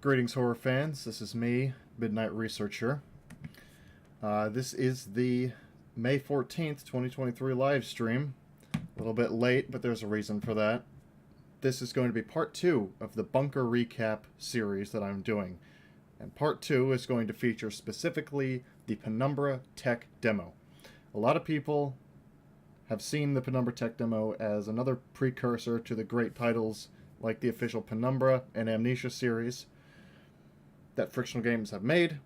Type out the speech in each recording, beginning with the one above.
Greetings, horror fans. This is me, Midnight Researcher. This is the May 14th, 2023 live stream. A little bit late, but there's a reason for that. This is going to be part 2 of the Bunker Recap series that I'm doing. And part 2 is going to feature specifically the Penumbra Tech Demo. A lot of people have seen the Penumbra Tech Demo as another precursor to the great titles like the official Penumbra and Amnesia series that Frictional Games have made.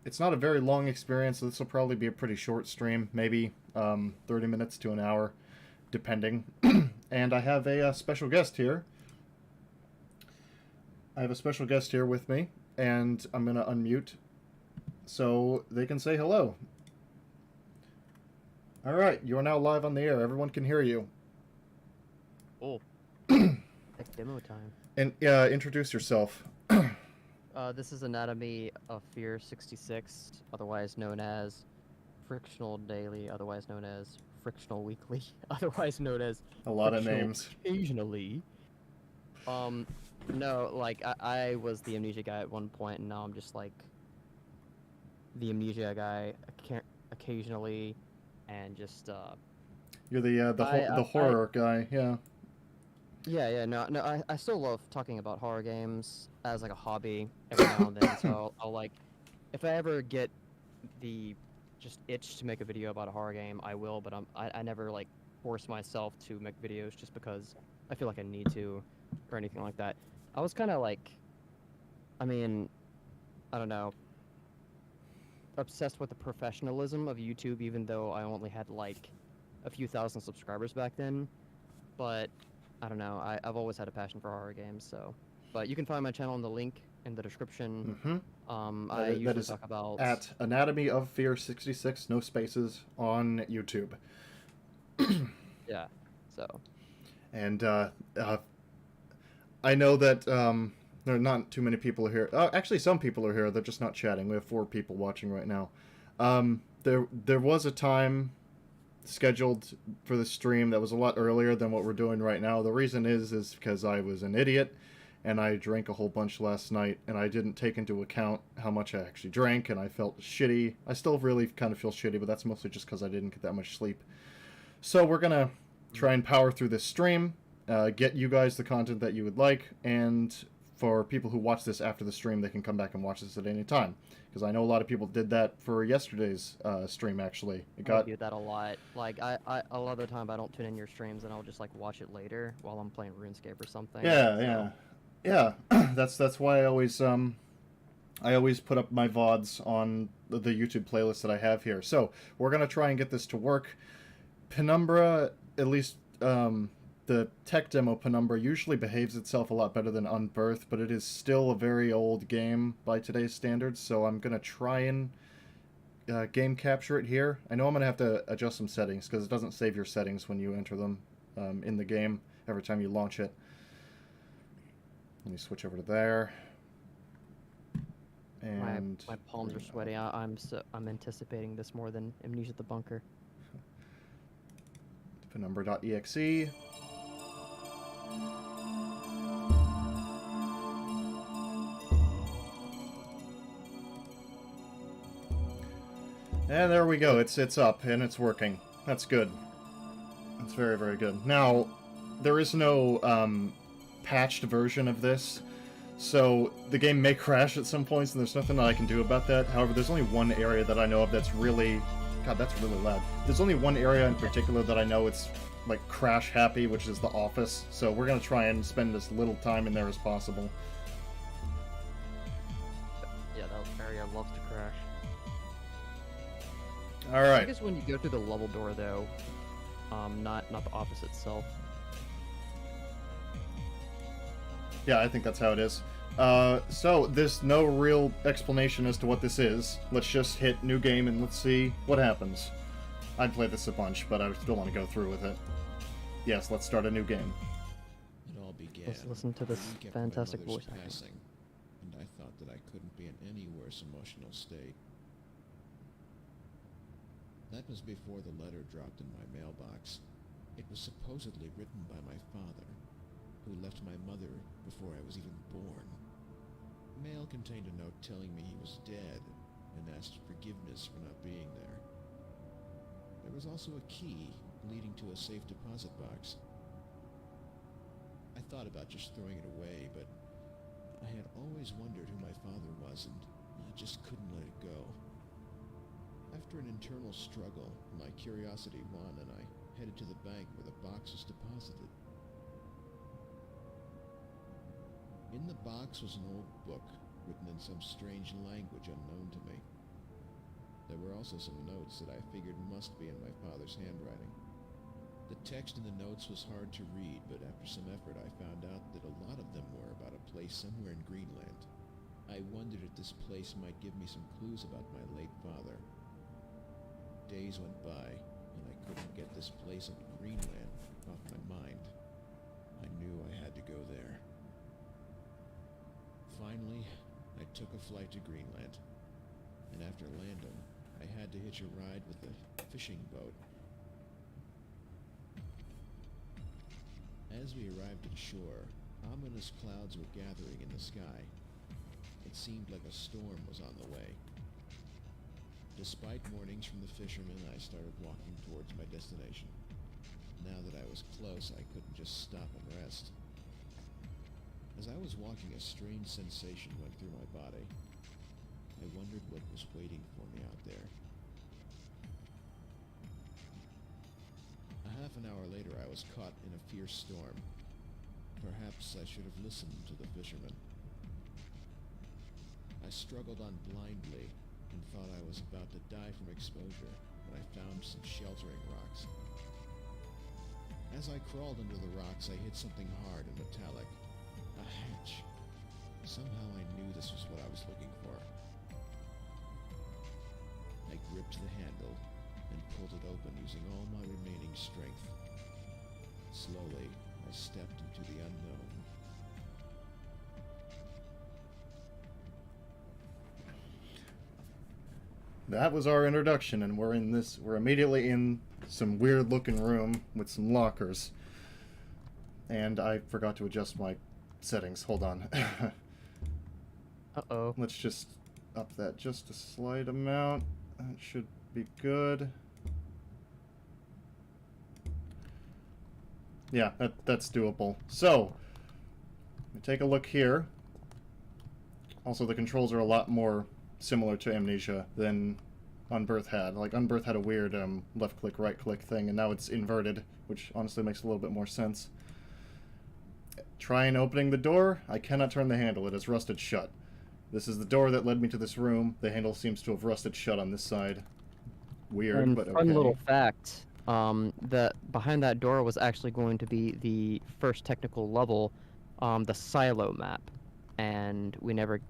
It's not a very long experience, so this will probably be a pretty short stream, maybe 30 minutes to an hour, depending. And I have a special guest here. I have a special guest here with me, and I'm going to unmute so they can say hello. All right, you are now live on the air. Everyone can hear you. Oh. It's demo time. And introduce yourself. This is AnatomyOfFear66, otherwise known as Frictional Daily, otherwise known as Frictional Weekly, otherwise known as A lot of names. Occasionally. No, like, I was the Amnesia guy at one point, and now I'm just, like, the Amnesia guy occasionally, and just, You're the horror guy, yeah. Yeah, no, I still love talking about horror games as, like, a hobby every now and then, so I'll, like, if I ever get the just itch to make a video about a horror game, I will, but I never, like, force myself to make videos just because I feel like I need to, or anything like that. I was kind of, like, I mean, I don't know, obsessed with the professionalism of YouTube, even though I only had, like, a few thousand subscribers back then, but I don't know, I've always had a passion for horror games, so. But you can find my channel in the link in the description. Mm-hmm. I usually talk about... at AnatomyOfFear66, no spaces, on YouTube. Yeah, so. And I know that there are not too many people here. Actually, some people are here. They're just not chatting. We have 4 people watching right now. There was a time scheduled for the stream that was a lot earlier than what we're doing right now. The reason is because I was an idiot and I drank a whole bunch last night and I didn't take into account how much I actually drank, and I felt shitty. I still really kind of feel shitty, but that's mostly just because I didn't get that much sleep. So we're gonna try and power through this stream, get you guys the content that you would like, and for people who watch this after the stream, they can come back and watch this at any time. Because I know a lot of people did that for yesterday's stream, actually. I do that a lot. Like, a lot of the time I don't tune in your streams, and I'll just, like, watch it later while I'm playing RuneScape or something. Yeah. That's why I always put up my VODs on the YouTube playlist that I have here. So, we're going to try and get this to work. Penumbra, at least the tech demo Penumbra, usually behaves itself a lot better than Unbirthed, but it is still a very old game by today's standards, so I'm going to try and game capture it here. I know I'm going to have to adjust some settings, because it doesn't save your settings when you enter them in the game every time you launch it. Let me switch over to there. And my palms are sweaty. I'm anticipating this more than Amnesia at the Bunker. Penumbra.exe. And there we go. It's up and it's working. That's good. That's very, very good. Now, there is no patched version of this, so the game may crash at some points, and there's nothing that I can do about that. However, there's only one area that I know of that's really... God, that's really loud. There's only one area in particular that I know it's, like, crash happy, which is the office. So we're going to try and spend as little time in there as possible. Yeah, that area loves to crash. Alright. I guess when you go through the level door, though, not the office itself. Yeah, I think that's how it is. So, there's no real explanation as to what this is. Let's just hit new game and let's see what happens. I'd play this a bunch, but I still want to go through with it. Yes, let's start a new game. It all began. Let's listen to this fantastic voice acting. Passing, and I thought that I couldn't be in any worse emotional state. That was before the letter dropped in my mailbox. It was supposedly written by my father, who left my mother before I was even born. mail contained a note telling me he was dead and asked forgiveness for not being there. There was also a key leading to a safe deposit box. I thought about just throwing it away, but I had always wondered who my father was, and I just couldn't let it go. After an internal struggle, my curiosity won, and I headed to the bank where the box was deposited. In the box was an old book, written in some strange language unknown to me. There were also some notes that I figured must be in my father's handwriting. The text in the notes was hard to read, but after some effort I found out that a lot of them were about a place somewhere in Greenland. I wondered if this place might give me some clues about my late father. Days went by, and I couldn't get this place in Greenland off my mind. I knew I had to go there. Finally, I took a flight to Greenland, and after landing, I had to hitch a ride with a fishing boat. As we arrived at shore, ominous clouds were gathering in the sky. It seemed like a storm was on the way. Despite warnings from the fishermen, I started walking towards my destination. Now that I was close, I couldn't just stop and rest. As I was walking, a strange sensation went through my body. I wondered what was waiting for me out there. A half an hour later, I was caught in a fierce storm. Perhaps I should have listened to the fishermen. I struggled on blindly and thought I was about to die from exposure when I found some sheltering rocks. As I crawled under the rocks, I hit something hard and metallic. A hatch. Somehow I knew this was what I was looking for. I gripped the handle and pulled it open using all my remaining strength. Slowly, I stepped into the unknown. That was our introduction, and we're immediately in some weird looking room with some lockers. And I forgot to adjust my settings. Hold on. Uh-oh. Let's just up that just a slight amount. That should be good. Yeah, that's doable. So, take a look here. Also, the controls are a lot more similar to Amnesia than Unbirth had. Like, Unbirth had a weird left-click, right-click thing, and now it's inverted, which honestly makes a little bit more sense. Trying opening the door. I cannot turn the handle. It is rusted shut. This is the door that led me to this room. The handle seems to have rusted shut on this side. Weird, And but okay. fun little fact, that behind that door was actually going to be the first technical level, the silo map, and we never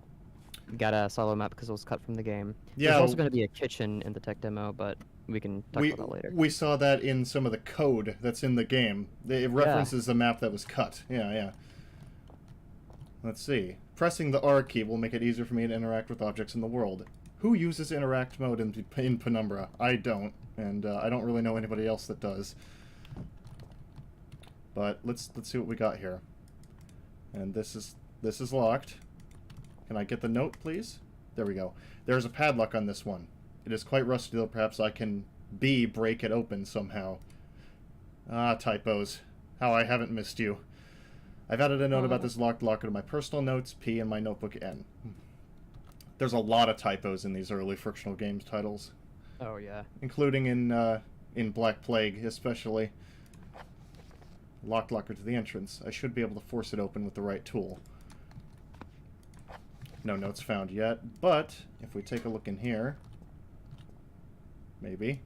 got a silo map because it was cut from the game. Yeah, There's also going to be a kitchen in the tech demo, but we can talk about that later. We saw that in some of the code that's in the game. It references a map that was cut. Yeah. Let's see. Pressing the R key will make it easier for me to interact with objects in the world. Who uses interact mode in Penumbra? I don't, and I don't really know anybody else that does. But let's see what we got here. And this is locked. Can I get the note, please? There we go. There's a padlock on this one. It is quite rusty, though. Perhaps I can break it open somehow. Ah, typos. How I haven't missed you. I've added a note about this locked locker to my personal notes, P, and my notebook, N. There's a lot of typos in these early Frictional Games titles. Oh, yeah. Including in Black Plague, especially. Locked locker to the entrance. I should be able to force it open with the right tool. No notes found yet, but if we take a look in here, maybe.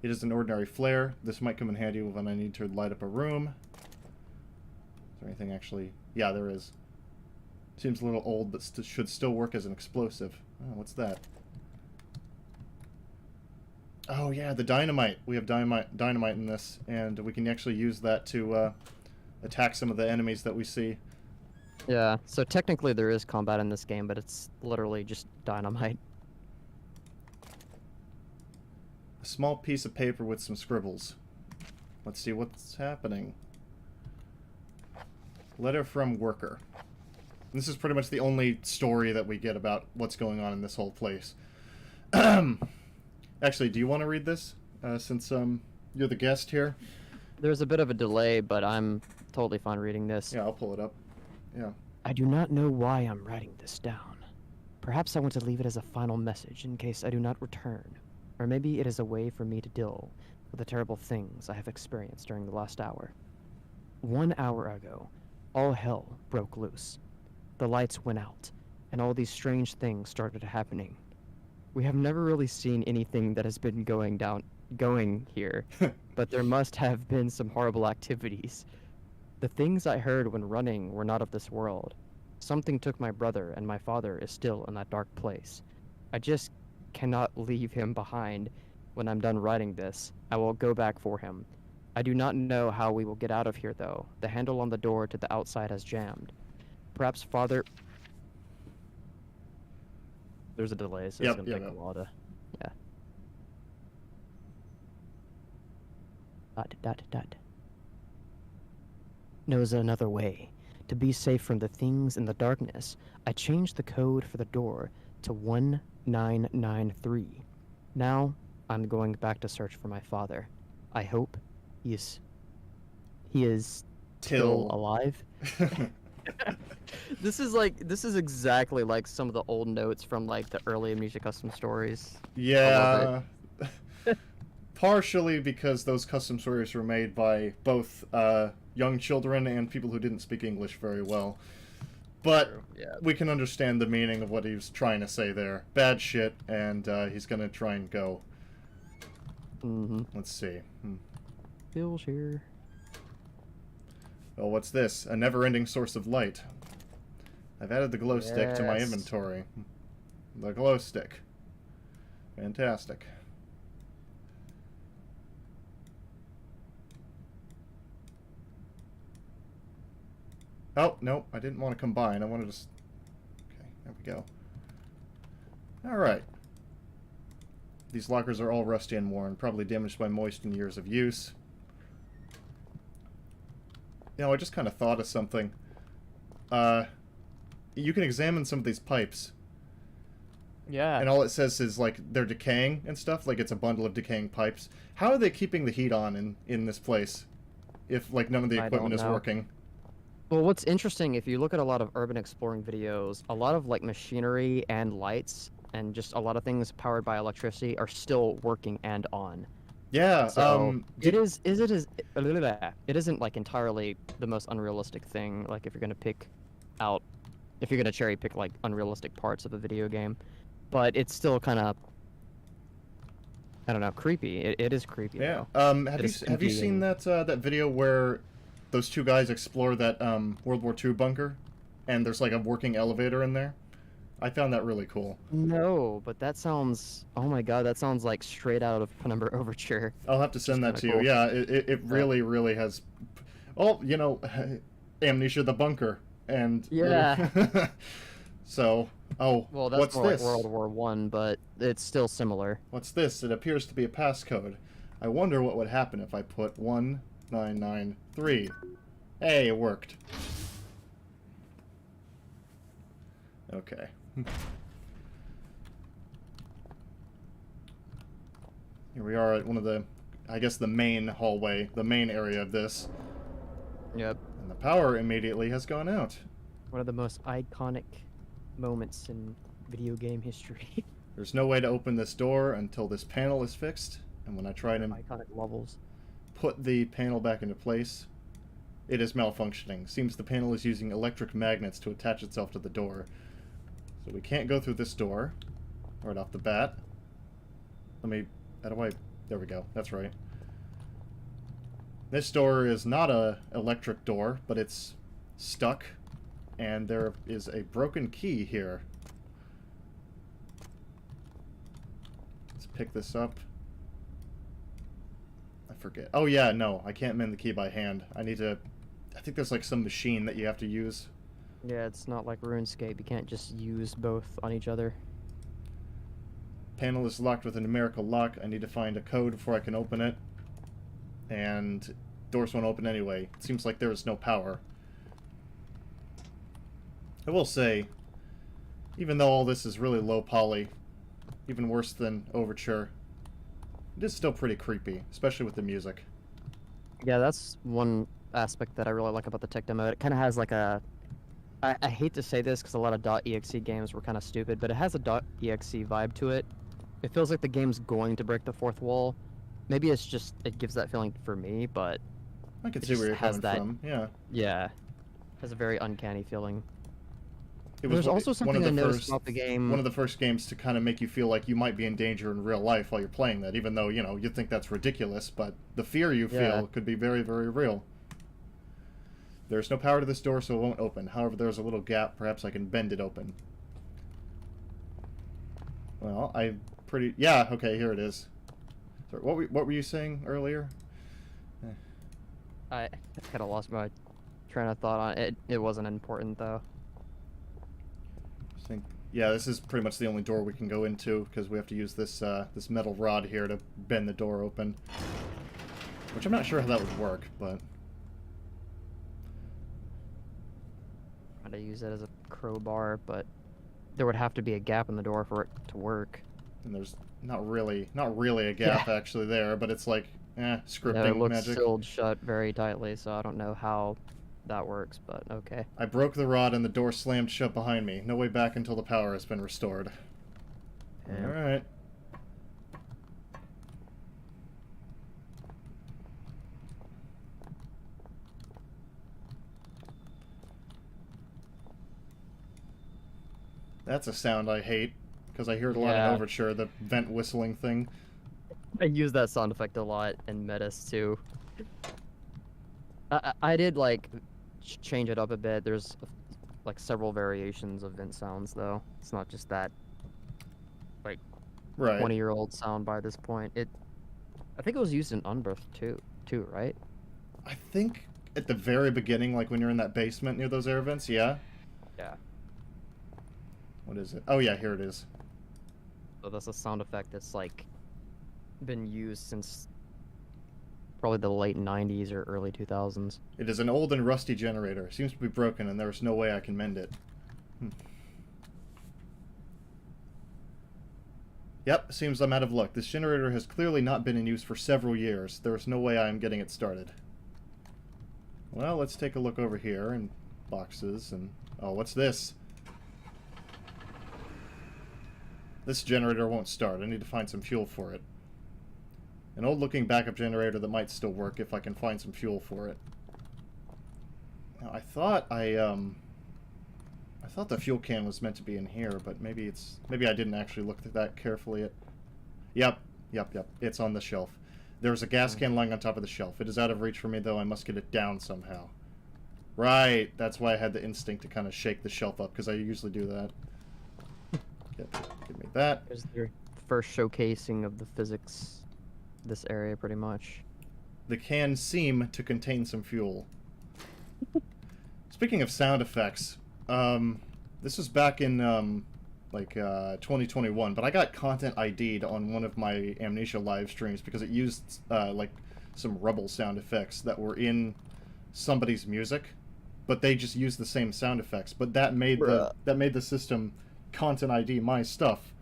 It is an ordinary flare. This might come in handy when I need to light up a room. Is there anything actually? Yeah, there is. Seems a little old, but should still work as an explosive. Oh, what's that? Oh yeah, the dynamite. We have dynamite in this, and we can actually use that to attack some of the enemies that we see. Yeah, so technically there is combat in this game, but it's literally just dynamite. A small piece of paper with some scribbles. Let's see what's happening. Letter from worker. This is pretty much the only story that we get about what's going on in this whole place. Actually, do you want to read this? Since you're the guest here. There's a bit of a delay, but I'm totally fine reading this. Yeah, I'll pull it up. Yeah. I do not know why I'm writing this down. Perhaps I want to leave it as a final message in case I do not return. Or maybe it is a way for me to deal with the terrible things I have experienced during the last hour. 1 hour ago, all hell broke loose. The lights went out, and all these strange things started happening. We have never really seen anything that has been going here, but there must have been some horrible activities. The things I heard when running were not of this world. Something took my brother, and my father is still in that dark place. I just cannot leave him behind. When I'm done writing this, I will go back for him. I do not know how we will get out of here, though. The handle on the door to the outside has jammed. Perhaps father... There's a delay, so it's going to take a while to... Yeah. Knows another way. To be safe from the things in the darkness, I changed the code for the door to 1993. Now, I'm going back to search for my father. I hope he is still alive. This is exactly like some of the old notes from like the early Amnesia custom stories. Yeah. Partially because those custom stories were made by both young children and people who didn't speak English very well. But yeah, we can understand the meaning of what he was trying to say there. Bad shit, and he's gonna try and go. Let's see. Bill's here. Oh, what's this? A never-ending source of light. I've added the glow stick to my inventory. The glow stick. Fantastic. Oh, no, I didn't want to combine. I wanted to... Okay, there we go. Alright. These lockers are all rusty and worn, probably damaged by moist and years of use. You know, I just kind of thought of something. You can examine some of these pipes. Yeah. And all it says is, like, they're decaying and stuff. Like, it's a bundle of decaying pipes. How are they keeping the heat on in this place? If, like, none of the equipment is working. Well, what's interesting, if you look at a lot of urban exploring videos, a lot of, like, machinery and lights and just a lot of things powered by electricity are still working and on. Yeah, so it isn't like entirely the most unrealistic thing, like if you're gonna cherry pick like unrealistic parts of a video game, but it's still kind of, I don't know, creepy. It is creepy. Yeah. Though. Have you seen that that video where those two guys explore that World War II bunker, and there's like a working elevator in there? I found that really cool. No, but that sounds... Oh my god, that sounds like straight out of Penumbra Overture. I'll have to send that to you. Cool. Yeah, it really, really has... Oh, you know, Amnesia the bunker. And... Yeah. So, oh, well, that's what's more this? like World War One, but it's still similar. What's this? It appears to be a passcode. I wonder what would happen if I put 1993. Hey, it worked. Okay. Here we are at one of the, I guess, the main hallway, the main area of this. Yep. And the power immediately has gone out. One of the most iconic moments in video game history. There's no way to open this door until this panel is fixed. And when I try to iconic levels. Put the panel back into place, it is malfunctioning. Seems the panel is using electric magnets to attach itself to the door. So we can't go through this door right off the bat. Let me... How do I... There we go. That's right. This door is not a electric door, but it's stuck. And there is a broken key here. Let's pick this up. I forget. Oh yeah, no. I can't mend the key by hand. I need to... I think there's like some machine that you have to use. Yeah, it's not like RuneScape. You can't just use both on each other. Panel is locked with a numerical lock. I need to find a code before I can open it. And doors won't open anyway. It seems like there is no power. I will say, even though all this is really low poly, even worse than Overture, it is still pretty creepy, especially with the music. Yeah, that's one aspect that I really like about the tech demo. It kind of has like a... I hate to say this because a lot of .exe games were kind of stupid, but it has a .exe vibe to it. It feels like the game's going to break the fourth wall. Maybe it's just, it gives that feeling for me, but I can it see where just you're has coming that, from, yeah. yeah, has a very uncanny feeling. It There's was also something I noticed about the game. one of the first games to kind of make you feel like you might be in danger in real life while you're playing that, even though, you know, you think that's ridiculous, but the fear you feel could be very, very real. There's no power to this door, so it won't open. However, there's a little gap. Perhaps I can bend it open. Well, yeah, okay, here it is. Sorry, what were you saying earlier? I kind of lost my train of thought on it. It wasn't important, though. I think, yeah, this is pretty much the only door we can go into, because we have to use this this metal rod here to bend the door open. Which I'm not sure how that would work, but... Trying to use it as a crowbar, but there would have to be a gap in the door for it to work. And there's not really a gap actually there, but it's like, scripting it looks magic. sealed shut very tightly, so I don't know how that works, but okay. I broke the rod and the door slammed shut behind me. No way back until the power has been restored. Yeah. Alright. That's a sound I hate, because I hear it a lot in Overture, the vent whistling thing. I use that sound effect a lot in Metis too. I did like change it up a bit. There's like several variations of vent sounds though. It's not just that like 20-year-old sound by this point. I think it was used in Unbirth too, right? I think at the very beginning, like when you're in that basement near those air vents, yeah? Yeah. What is it? Oh yeah, here it is. So that's a sound effect that's like been used since probably the late 90s or early 2000s. It is an old and rusty generator. Seems to be broken and there's no way I can mend it. Yep, seems I'm out of luck. This generator has clearly not been in use for several years. There is no way I am getting it started. Well, let's take a look over here and boxes and... Oh, what's this? This generator won't start. I need to find some fuel for it. An old-looking backup generator that might still work if I can find some fuel for it. Now, I thought the fuel can was meant to be in here, but maybe I didn't actually look that carefully at... Yep. It's on the shelf. There's a gas can lying on top of the shelf. It is out of reach for me, though. I must get it down somehow. Right. That's why I had the instinct to kind of shake the shelf up, because I usually do that. Give me that. There's their first showcasing of the physics this area, pretty much. The can seem to contain some fuel. Speaking of sound effects, this was back in 2021, but I got content ID'd on one of my Amnesia live streams because it used like some Rebel sound effects that were in somebody's music, but they just used the same sound effects. But that made the system content ID my stuff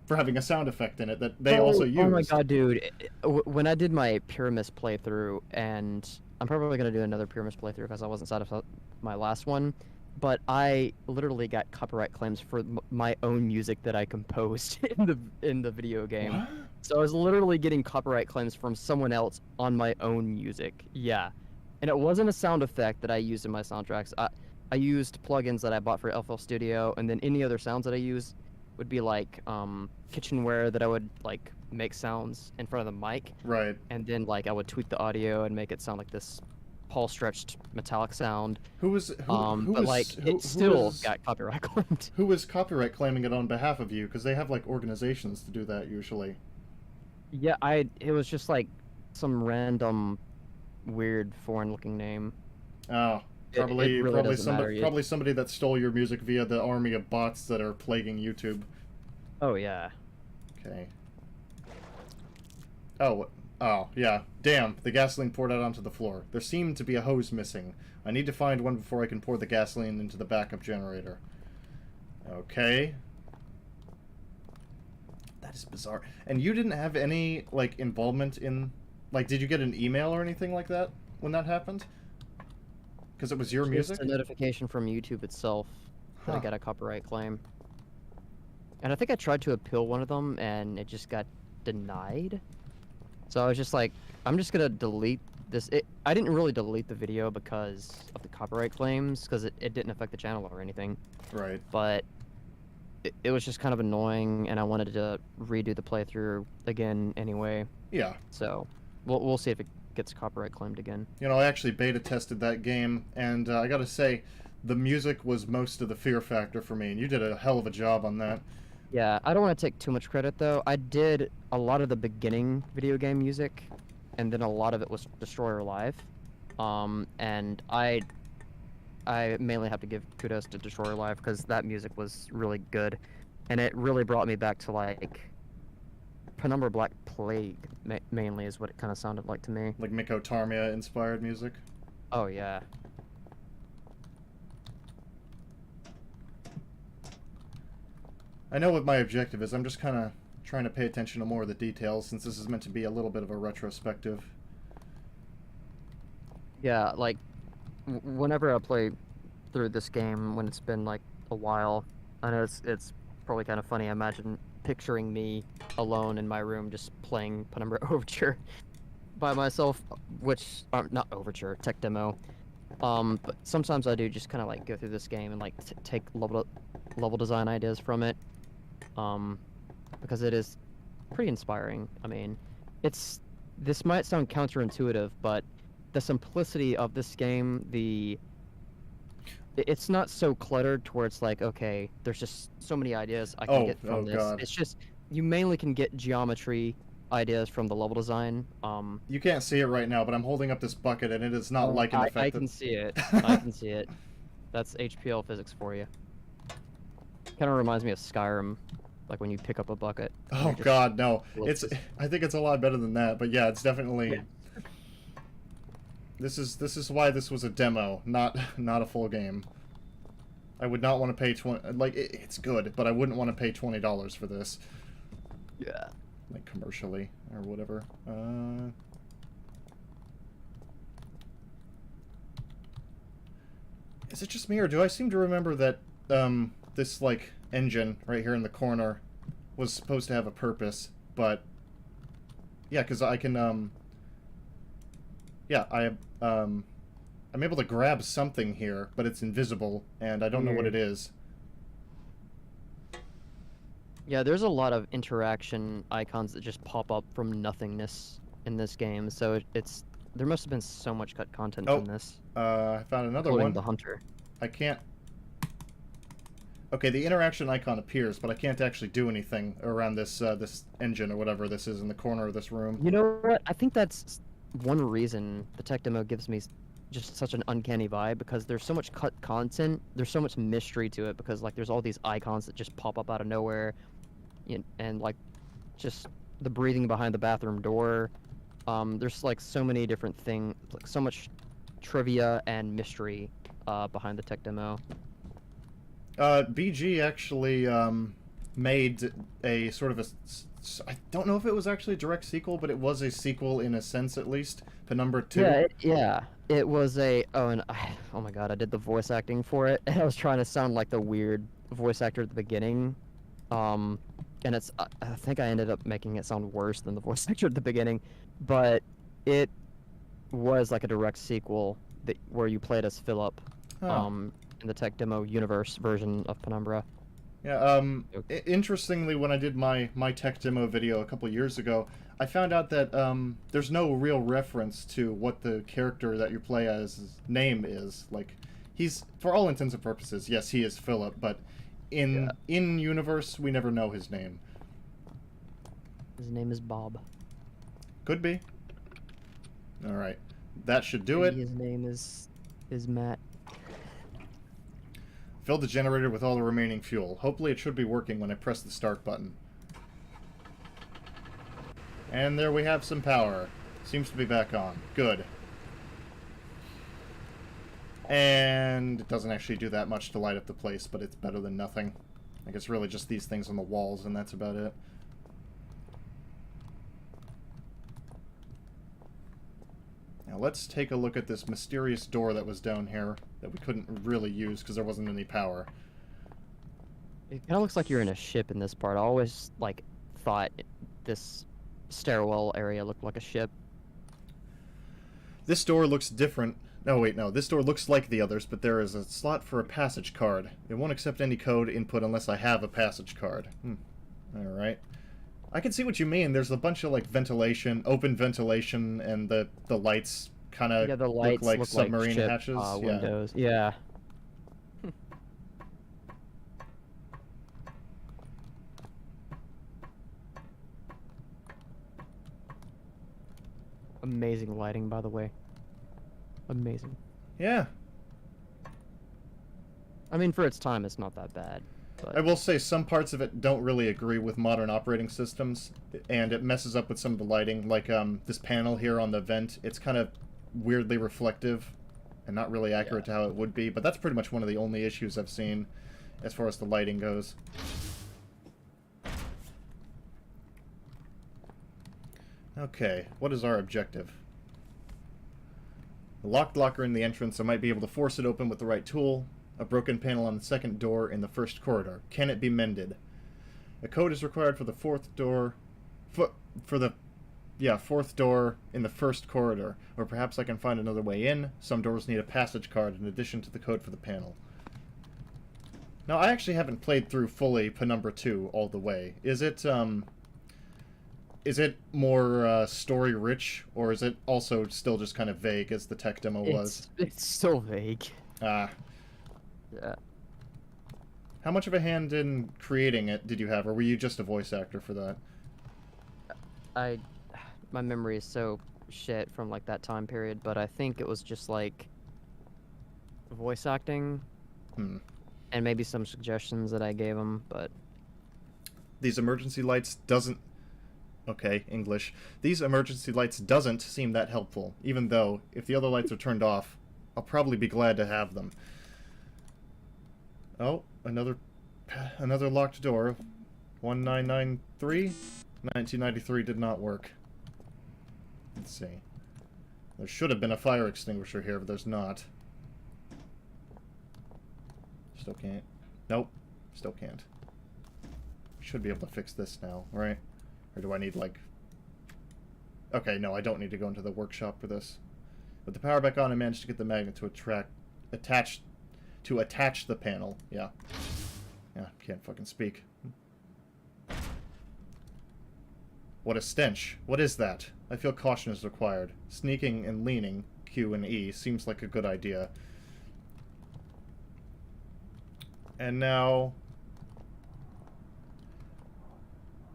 for having a sound effect in it that they also used. Oh my god, dude. When I did my Pyramus playthrough, and I'm probably going to do another Pyramus playthrough because I wasn't satisfied with my last one, but I literally got copyright claims for my own music that I composed in the video game. What? So I was literally getting copyright claims from someone else on my own music. Yeah. And it wasn't a sound effect that I used in my soundtracks. I used plugins that I bought for FL Studio, and then any other sounds that I used would be like kitchenware that I would like make sounds in front of the mic. Right. And then like I would tweak the audio and make it sound like this Paul stretched metallic sound. It still got copyright claimed. Who was copyright claiming it on behalf of you? Because they have like organizations to do that usually. Yeah, it was just like some random weird foreign looking name. Oh. Probably somebody that stole your music via the army of bots that are plaguing YouTube. Oh yeah. Okay. Oh, Oh, yeah. Damn, the gasoline poured out onto the floor. There seemed to be a hose missing. I need to find one before I can pour the gasoline into the backup generator. Okay. That is bizarre. And you didn't have any, like, involvement in... Like, did you get an email or anything like that when that happened? Because it was your music? Just a notification from YouTube itself that I got a copyright claim. And I think I tried to appeal one of them, and it just got denied. So I was just like, I'm just gonna delete this. I didn't really delete the video because of the copyright claims, because it didn't affect the channel or anything. Right. But it was just kind of annoying, and I wanted to redo the playthrough again anyway. Yeah. So we'll see if it gets copyright claimed again. You know, I actually beta tested that game, and I gotta say, the music was most of the fear factor for me, and you did a hell of a job on that. Yeah, I don't want to take too much credit, though. I did a lot of the beginning video game music, and then a lot of it was Destroyer Live. And I mainly have to give kudos to Destroyer Live, because that music was really good. And it really brought me back to, like, Penumbra Black Plague, mainly, is what it kind of sounded like to me. Like Miko Tamiya-inspired music? Oh, yeah. I know what my objective is. I'm just kind of trying to pay attention to more of the details, since this is meant to be a little bit of a retrospective. Yeah, like, whenever I play through this game, when it's been, like, a while, I know it's probably kind of funny. I imagine picturing me alone in my room just playing Penumbra Overture by myself, which, not Overture, Tech Demo. But sometimes I do just kind of, like, go through this game and, like, take level design ideas from it. Because it is pretty inspiring. I mean, this might sound counterintuitive, but the simplicity of this game, it's not so cluttered towards like, okay, there's just so many ideas I can get from this. God. It's just, you mainly can get geometry ideas from the level design. You can't see it right now, but I'm holding up this bucket, and it is not liking the fact that... I can see it. I can see it. That's HPL physics for you. Kind of reminds me of Skyrim, like when you pick up a bucket. Oh God, no! I think it's a lot better than that, but yeah, it's definitely. Yeah. This is why this was a demo, not a full game. I would not want to pay it's good, but I wouldn't want to pay $20 for this. Yeah. Like commercially or whatever. Is it just me, or do I seem to remember that this like engine right here in the corner was supposed to have a purpose, but yeah, because I can yeah, I'm able to grab something here, but it's invisible, and I don't know what it is. Yeah, there's a lot of interaction icons that just pop up from nothingness in this game, so there must have been so much cut content from this. I found another including one. The hunter. I can't... Okay, the interaction icon appears, but I can't actually do anything around this this engine or whatever this is in the corner of this room. You know what? I think that's one reason the tech demo gives me just such an uncanny vibe, because there's so much cut content, there's so much mystery to it, because like there's all these icons that just pop up out of nowhere, and like just the breathing behind the bathroom door. There's like so many different things, like so much trivia and mystery behind the tech demo. BG actually made a sort of a... I don't know if it was actually a direct sequel, but it was a sequel in a sense, at least. Penumbra 2. Yeah, it was a... oh my god, I did the voice acting for it, and I was trying to sound like the weird voice actor at the beginning. And I think I ended up making it sound worse than the voice actor at the beginning, but it was like a direct sequel where you played as Philip. In the tech demo universe version of Penumbra. Yeah, interestingly, when I did my tech demo video a couple years ago, I found out that there's no real reference to what the character that you play as name is. Like, he's, for all intents and purposes, yes, he is Philip, but in universe, we never know his name. His name is Bob. Could be. Alright. That should do it. His name is Matt. Fill the generator with all the remaining fuel. Hopefully it should be working when I press the start button. And there we have some power. Seems to be back on. Good. And it doesn't actually do that much to light up the place, but it's better than nothing. I guess really just these things on the walls, and that's about it. Now let's take a look at this mysterious door that was down here that we couldn't really use because there wasn't any power. It kind of looks like you're in a ship in this part. I always, like, thought this stairwell area looked like a ship. This door looks different. No, wait, no. This door looks like the others, but there is a slot for a passage card. It won't accept any code input unless I have a passage card. Alright. I can see what you mean. There's a bunch of, like, ventilation, open ventilation, and the lights kind of look like submarine ship, hatches. Windows. Yeah. Amazing lighting, by the way. Amazing. Yeah. I mean, for its time, it's not that bad. But... I will say some parts of it don't really agree with modern operating systems, and it messes up with some of the lighting. Like this panel here on the vent, it's kind of weirdly reflective and not really accurate to how it would be, but that's pretty much one of the only issues I've seen as far as the lighting goes. Okay, what is our objective? A locked locker in the entrance. I might be able to force it open with the right tool. A broken panel on the second door in the first corridor. Can it be mended? A code is required for the fourth door... fourth door in the first corridor. Or perhaps I can find another way in. Some doors need a passage card in addition to the code for the panel. Now, I actually haven't played through fully Penumbra 2 all the way. Is it more story-rich, or is it also still just kind of vague as the tech demo was? It's so vague. Ah. Yeah. How much of a hand in creating it did you have, or were you just a voice actor for that? My memory is so shit from, like, that time period, but I think it was just, like, voice acting. And maybe some suggestions that I gave him, but... These emergency lights doesn't... Okay, English. These emergency lights doesn't seem that helpful, even though, if the other lights are turned off, I'll probably be glad to have them. Oh, another locked door. 1993? 1993 did not work. Let's see. There should have been a fire extinguisher here, but there's not. Still can't. Nope. Still can't. Should be able to fix this now, right? Or do I need, like... Okay, no, I don't need to go into the workshop for this. With the power back on, I managed to get the magnet to attach the panel. Yeah. Yeah, can't fucking speak. What a stench. What is that? I feel caution is required. Sneaking and leaning, Q and E, seems like a good idea. And now...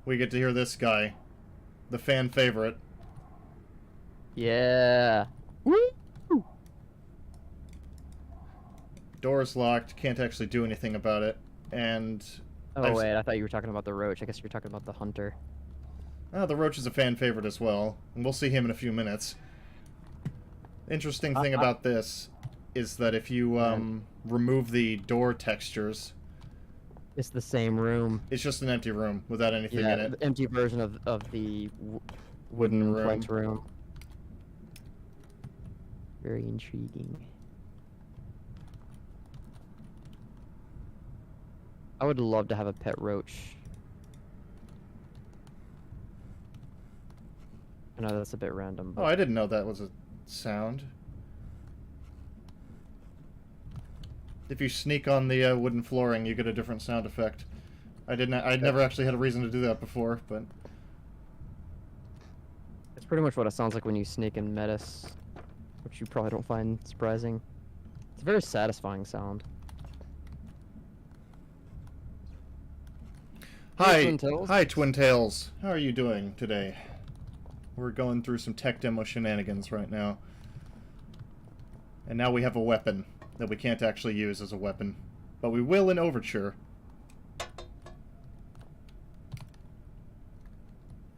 we get to hear this guy. The fan favorite. Yeah. Woo! Door's locked, can't actually do anything about it. And... Oh, wait, I thought you were talking about the roach. I guess you were talking about the hunter. Oh, the roach is a fan favorite as well. And we'll see him in a few minutes. Interesting thing about this is that if you remove the door textures... It's the same room. It's just an empty room without anything in it. The empty version of the wooden front room. Very intriguing. I would love to have a pet roach. I know that's a bit random. Oh, I didn't know that was a sound. If you sneak on the wooden flooring, you get a different sound effect. I'd never actually had a reason to do that before, but... It's pretty much what it sounds like when you sneak in Metis, which you probably don't find surprising. It's a very satisfying sound. Hi, Twin Tails. Hi, Twin Tails. How are you doing today? We're going through some tech demo shenanigans right now. And now we have a weapon that we can't actually use as a weapon. But we will in Overture.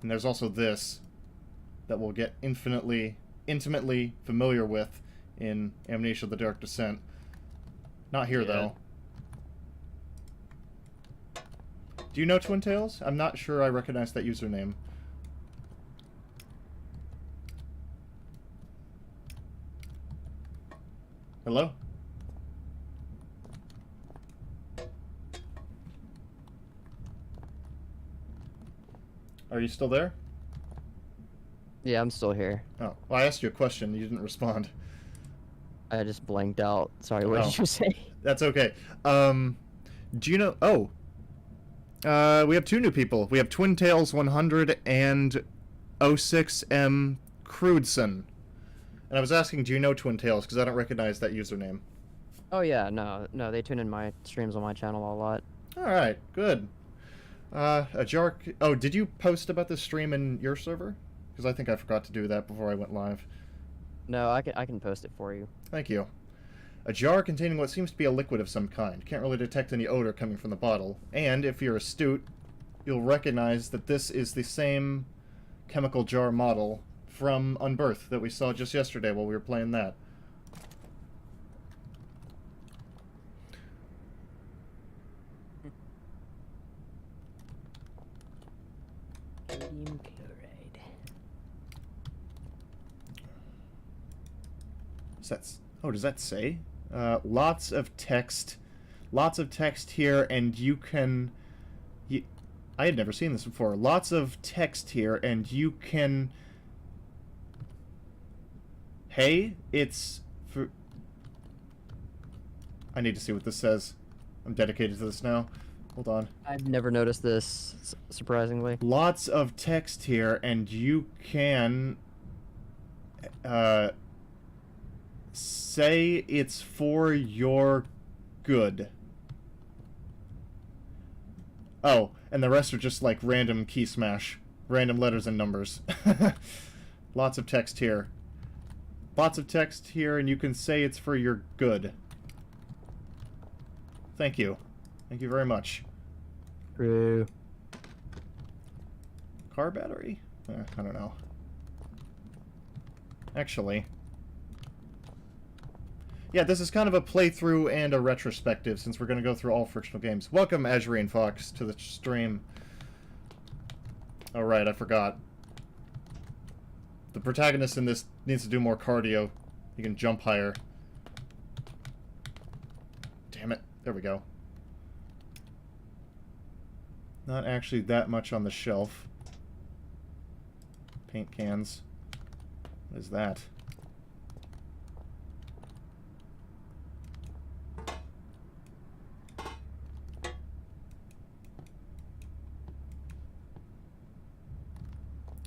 And there's also this. that we'll get intimately familiar with in Amnesia: The Dark Descent. Not here, though. Do you know Twin Tails? I'm not sure I recognize that username. Hello? Are you still there? Yeah, I'm still here. Oh, well, I asked you a question. You didn't respond. I just blanked out. Sorry, what Oh. did you say? That's okay. Do you know... Oh. We have two new people. We have Twin Tails 100 and 06M Crudson. And I was asking, do you know Twin Tails? Because I don't recognize that username. Oh yeah, no, they tune in my streams on my channel a lot. Alright, good. A Jark... Oh, did you post about this stream in your server? Because I think I forgot to do that before I went live. No, I can post it for you. Thank you. A jar containing what seems to be a liquid of some kind. Can't really detect any odor coming from the bottle. And, if you're astute, you'll recognize that this is the same chemical jar model from Unbirth that we saw just yesterday while we were playing that. Sodium chloride. Does that say? Lots of text here, and you can... I had never seen this before. Lots of text here, and you can... Hey, it's... for... I need to see what this says. I'm dedicated to this now. Hold on. I've never noticed this, surprisingly. Lots of text here, and you can... say it's for your good. Oh, and the rest are just like random key smash. Random letters and numbers. Lots of text here. Lots of text here, and you can say it's for your good. Thank you. Thank you very much. True. Car battery? I don't know. Actually... Yeah, this is kind of a playthrough and a retrospective, since we're going to go through all Frictional Games. Welcome, Azurine Fox, to the stream. Oh, right, I forgot. The protagonist in this needs to do more cardio. He can jump higher. Damn it. There we go. Not actually that much on the shelf. Paint cans. What is that?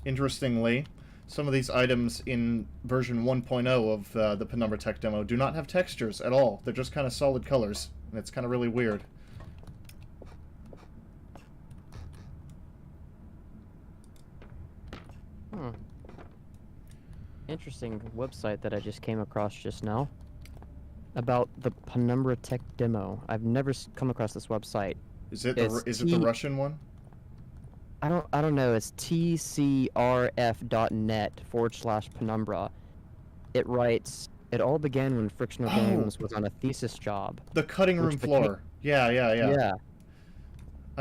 Interestingly, some of these items in version 1.0 of the Penumbra Tech Demo do not have textures at all. They're just kind of solid colors, and it's kind of really weird. Interesting website that I just came across just now. About the Penumbra Tech Demo. I've never come across this website. Is it the Russian one? I don't know. It's tcrf.net/Penumbra. It writes, it all began when Frictional Games was on a thesis job. The cutting room floor. Yeah. Yeah.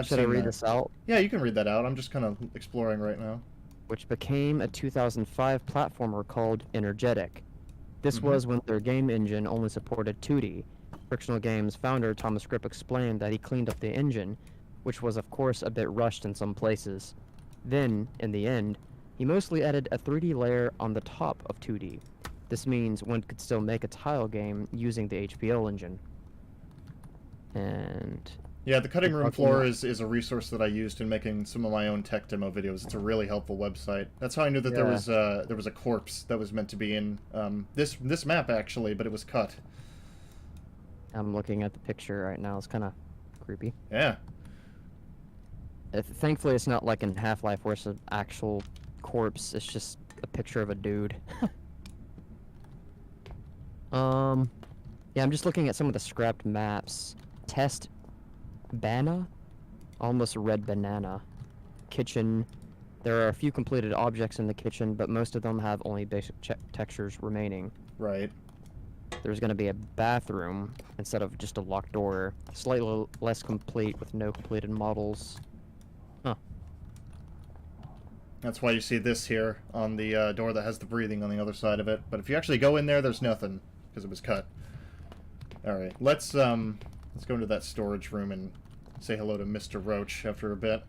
Should I read this out? Yeah, you can read that out. I'm just kind of exploring right now. Which became a 2005 platformer called Energetic. This was when their game engine only supported 2D. Frictional Games founder Thomas Grip explained that he cleaned up the engine, which was of course a bit rushed in some places. Then, in the end, he mostly added a 3D layer on the top of 2D. This means one could still make a tile game using the HPL engine. And... yeah, the cutting room floor is a resource that I used in making some of my own tech demo videos. It's a really helpful website. That's how I knew that there was a corpse that was meant to be in this map, actually, but it was cut. I'm looking at the picture right now. It's kind of creepy. Yeah. Thankfully, it's not like in Half-Life where it's an actual corpse. It's just a picture of a dude. Yeah, I'm just looking at some of the scrapped maps. Test Bana? Almost red banana. Kitchen. There are a few completed objects in the kitchen, but most of them have only basic textures remaining. Right. There's going to be a bathroom instead of just a locked door, slightly less complete with no completed models. Huh. That's why you see this here on the door that has the breathing on the other side of it. But if you actually go in there, there's nothing because it was cut. All right, let's go into that storage room and say hello to Mr. Roach after a bit.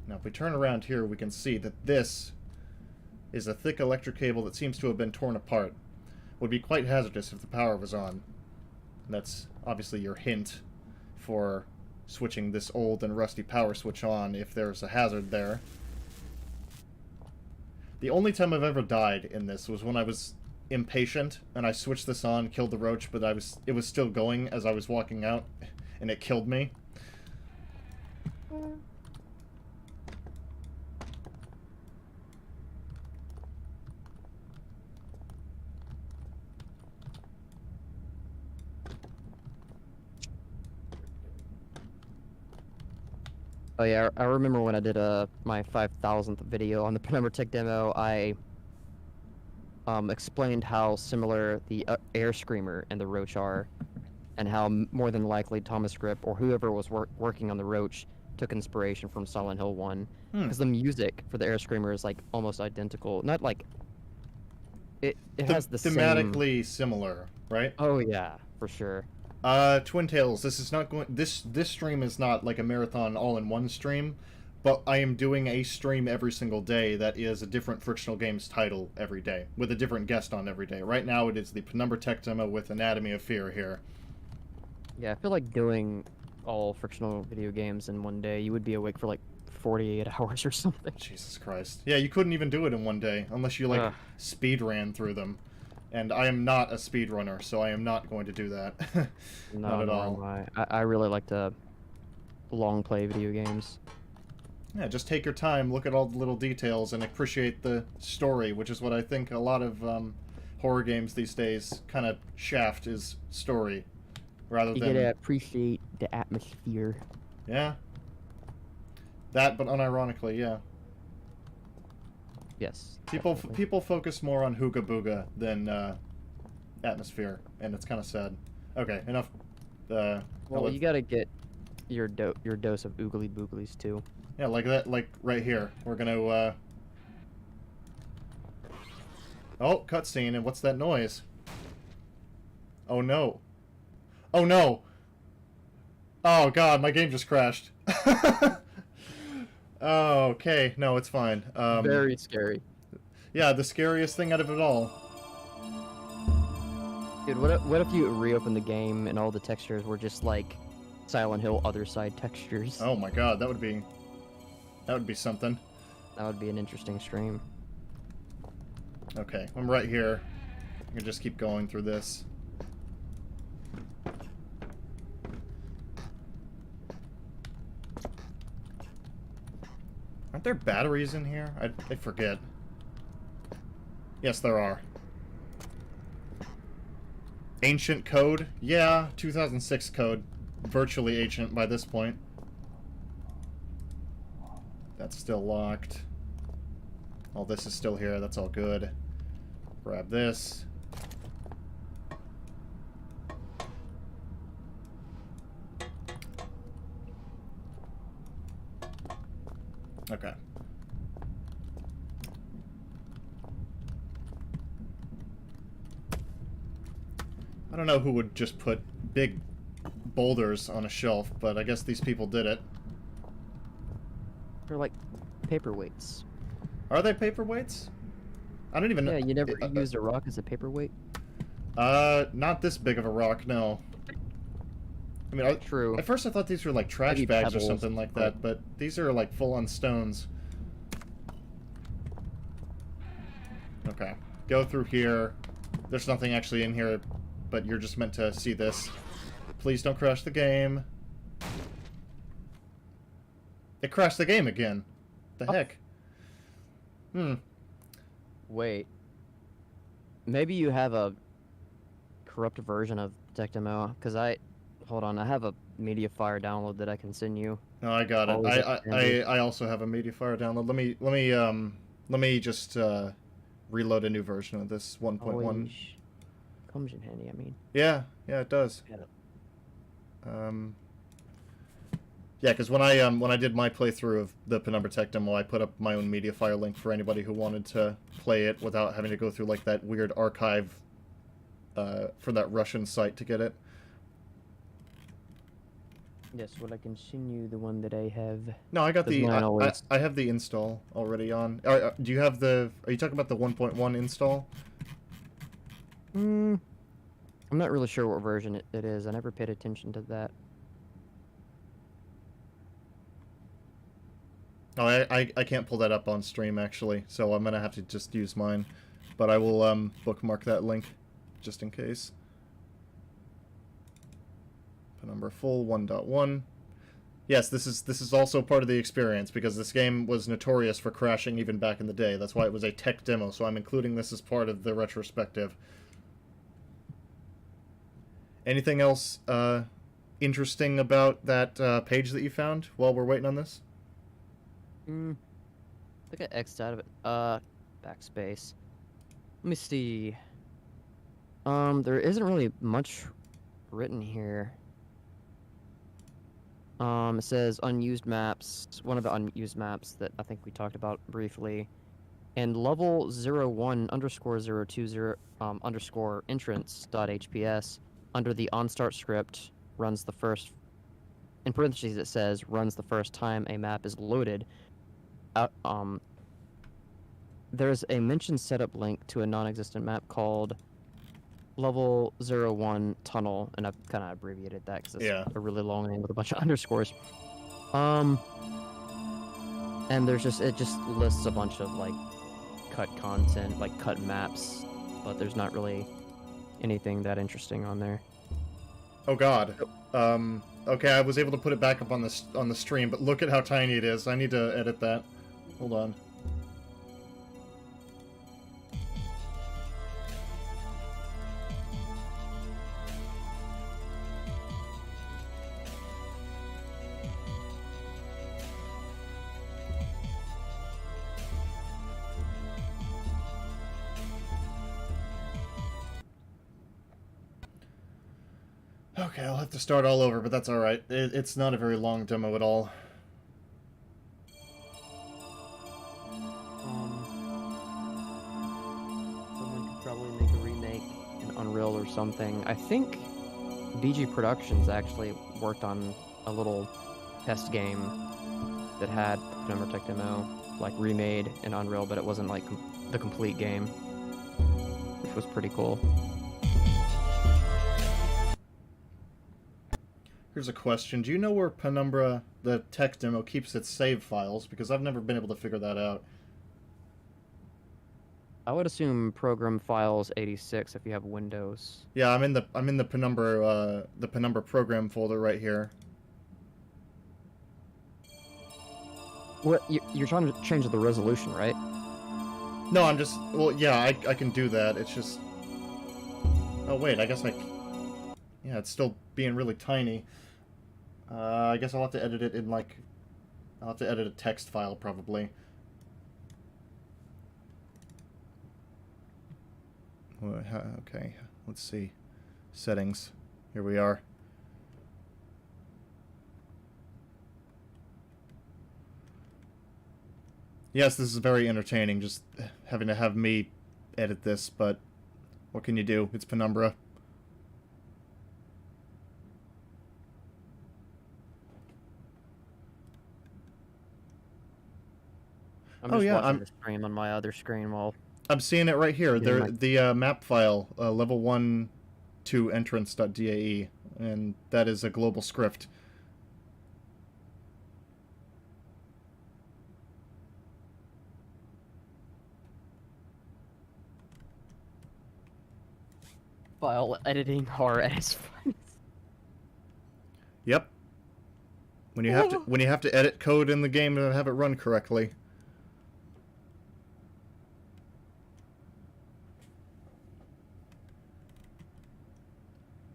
Now, if we turn around here, we can see that this is a thick electric cable that seems to have been torn apart. Would be quite hazardous if the power was on. And that's obviously your hint for switching this old and rusty power switch on if there's a hazard there. The only time I've ever died in this was when I was impatient and I switched this on, killed the roach, but it was still going as I was walking out, and it killed me. Oh yeah, I remember when I did my 5,000th video on the Penumbra Tech Demo, I explained how similar the air screamer and the roach are, and how more than likely Thomas Grip or whoever was working on the roach took inspiration from Silent Hill 1, because the music for the air screamer is like almost identical. Not like it has the thematically similar, right? Oh yeah, for sure. Twin Tails, this is not going. This stream is not like a marathon all-in-one stream, but I am doing a stream every single day that is a different Frictional Games title every day, with a different guest on every day. Right now, it is the Penumbra Tech Demo with Anatomy of Fear here. Yeah, I feel like doing all Frictional video games in one day, you would be awake for like 48 hours or something. Jesus Christ. Yeah, you couldn't even do it in one day, unless you, like, speed ran through them. And I am not a speedrunner, so I am not going to do that. Not at all. I really like to long play video games. Yeah, just take your time, look at all the little details, and appreciate the story, which is what I think a lot of horror games these days kind of shaft is story, rather than... You gotta appreciate the atmosphere. Yeah. That, but unironically, yeah. Yes. People focus more on Hooga Booga than atmosphere, and it's kind of sad. Okay, enough. Well, you gotta get your dose of oogly booglies too. Yeah, like that, like right here. We're gonna. Oh, cutscene, and what's that noise? Oh no! Oh no! Oh god, my game just crashed. Oh, okay. No, it's fine. Very scary. Yeah, the scariest thing out of it all. Dude, what if you reopen the game and all the textures were just like Silent Hill other side textures? Oh my god, that would be something. That would be an interesting stream. Okay, I'm right here. I can just keep going through this. Aren't there batteries in here? I forget. Yes, there are. Ancient code? Yeah, 2006 code. Virtually ancient by this point. That's still locked. All this is still here. That's all good. Grab this. Okay. I don't know who would just put big boulders on a shelf, but I guess these people did it. They're like paperweights. Are they paperweights? I don't even know. Yeah, you never used a rock as a paperweight? Not this big of a rock, no. I mean, True. At first I thought these were like trash Maybe bags pebbles, or something like that, but these are like full-on stones. Okay. Go through here. There's nothing actually in here, but you're just meant to see this. Please don't crash the game. It crashed the game again. The heck? Wait. Maybe you have a corrupted version of Tech Demo, because hold on, I have a Mediafire download that I can send you. No, I got it. Always handy. I also have a MediaFire download. Let me just reload a new version of this 1.1. Always comes in handy. I mean. Yeah, it does. Yeah. Yeah, because when I did my playthrough of the Penumbra Tech Demo, I put up my own MediaFire link for anybody who wanted to play it without having to go through like that weird archive for that Russian site to get it. Yes, will I continue the one that I have? No, I got the always... I have the install already on. Do you have the? Are you talking about the 1.1 install? I'm not really sure what version it is. I never paid attention to that. Oh, I can't pull that up on stream actually, so I'm gonna have to just use mine. But I will bookmark that link just in case. Penumbra full 1.1. Yes, this is also part of the experience because this game was notorious for crashing even back in the day. That's why it was a tech demo, so I'm including this as part of the retrospective. Anything else interesting about that page that you found while we're waiting on this? I think I X'd out of it. Backspace. Let me see. There isn't really much written here. It says unused maps. One of the unused maps that I think we talked about briefly. And level 01_020 underscore entrance.hps under the onstart script runs the first. In parentheses, it says runs the first time a map is loaded. There's a mentioned setup link to a non-existent map called level 01 tunnel, and I've kind of abbreviated that because it's a really long name with a bunch of underscores. And it just lists a bunch of like cut content, like cut maps, but there's not really anything that interesting on there. Oh God. Okay, I was able to put it back up on the stream, but look at how tiny it is. I need to edit that. Hold on. Okay, I'll have to start all over, but that's alright. It's not a very long demo at all. Someone could probably make a remake in Unreal or something. I think BG Productions actually worked on a little test game that had the Penumbra Tech Demo, like, remade in Unreal, but it wasn't, like, the complete game, which was pretty cool. Here's a question. Do you know where Penumbra, the tech demo, keeps its save files? Because I've never been able to figure that out. I would assume Program Files 86 if you have Windows. Yeah, I'm in the Penumbra program folder right here. What you're trying to change the resolution, right? No, I'm just yeah, I can do that. It's just oh wait, I guess yeah, it's still being really tiny. I guess I'll have to edit it in like I'll have to edit a text file probably. Okay, let's see. Settings. Here we are. Yes, this is very entertaining, just having to have me edit this, but what can you do? It's Penumbra. I'm just watching the stream on my other screen while... I'm seeing it right here. The map file, level 1 to entrance.dae, and that is a global script. File editing horror edits. Yep. When you have to edit code in the game and have it run correctly.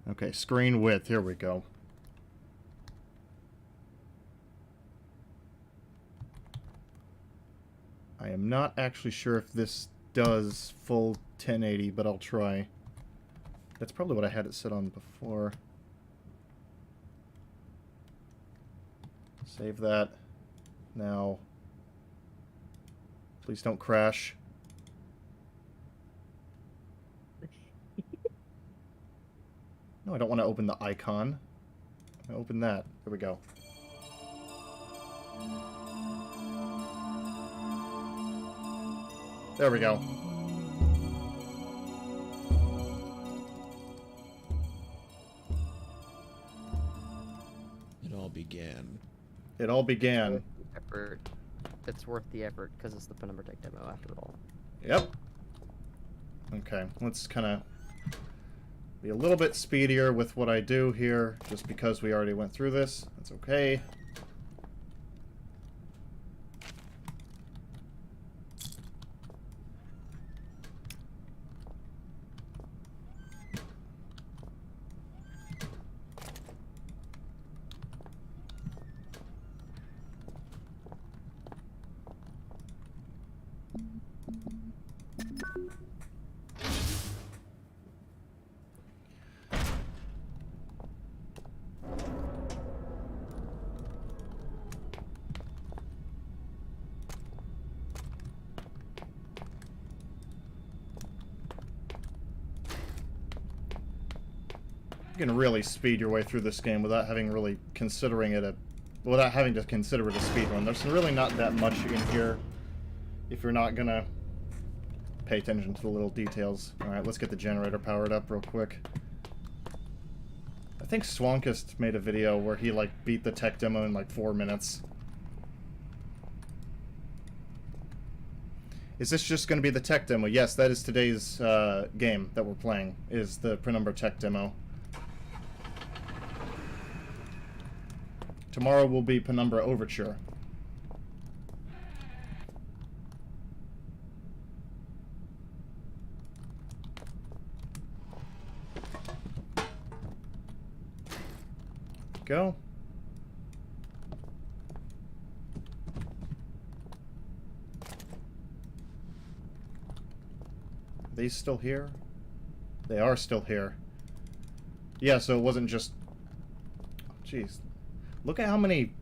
Okay, screen width. Here we go. I am not actually sure if this does full 1080, but I'll try. That's probably what I had it set on before. Save that. Now, please don't crash. No, I don't want to open the icon. I open that. There we go. There we go. It all began. It all began. Effort. It's worth the effort because it's the Penumbra Tech Demo after all. Yep. Okay, let's kind of be a little bit speedier with what I do here, just because we already went through this. That's okay. You can really speed your way through this game without having really considering it without having to consider it a speed run. There's really not that much in here if you're not gonna pay attention to the little details. Alright, let's get the generator powered up real quick. I think Swankist made a video where he like beat the tech demo in like 4 minutes. Is this just going to be the tech demo? Yes, that is today's game that we're playing, is the Penumbra Tech Demo. Tomorrow will be Penumbra Overture. Go. Are these still here? They are still here. Yeah, so it wasn't just... Jeez. Look at how many...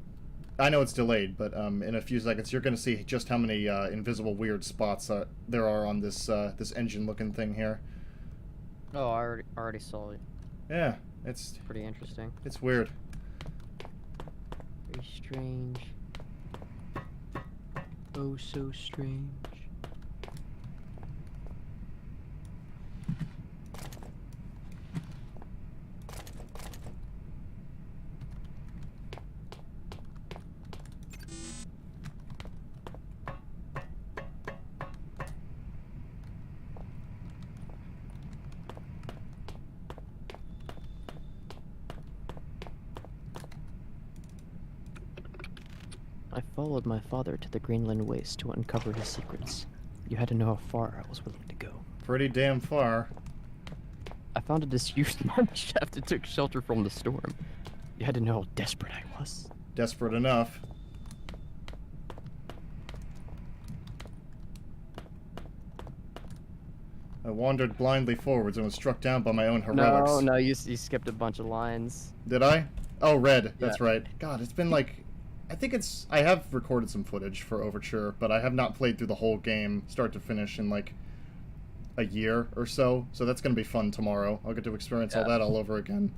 I know it's delayed, but in a few seconds you're going to see just how many invisible weird spots there are on this this engine-looking thing here. Oh, I already saw it. Yeah, it's Pretty interesting. It's weird. Very strange. Oh, so strange. I followed my father to the Greenland waste to uncover his secrets. You had to know how far I was willing to go. Pretty damn far. I found a disused mine shaft and took shelter from the storm. You had to know how desperate I was. Desperate enough. I wandered blindly forwards and was struck down by my own heroics. No, you skipped a bunch of lines. Did I? Oh, red. That's Yeah. right. God, it's been like... I have recorded some footage for Overture, but I have not played through the whole game, start to finish, in like a year or so. So that's going to be fun tomorrow. I'll get to experience all that all over again.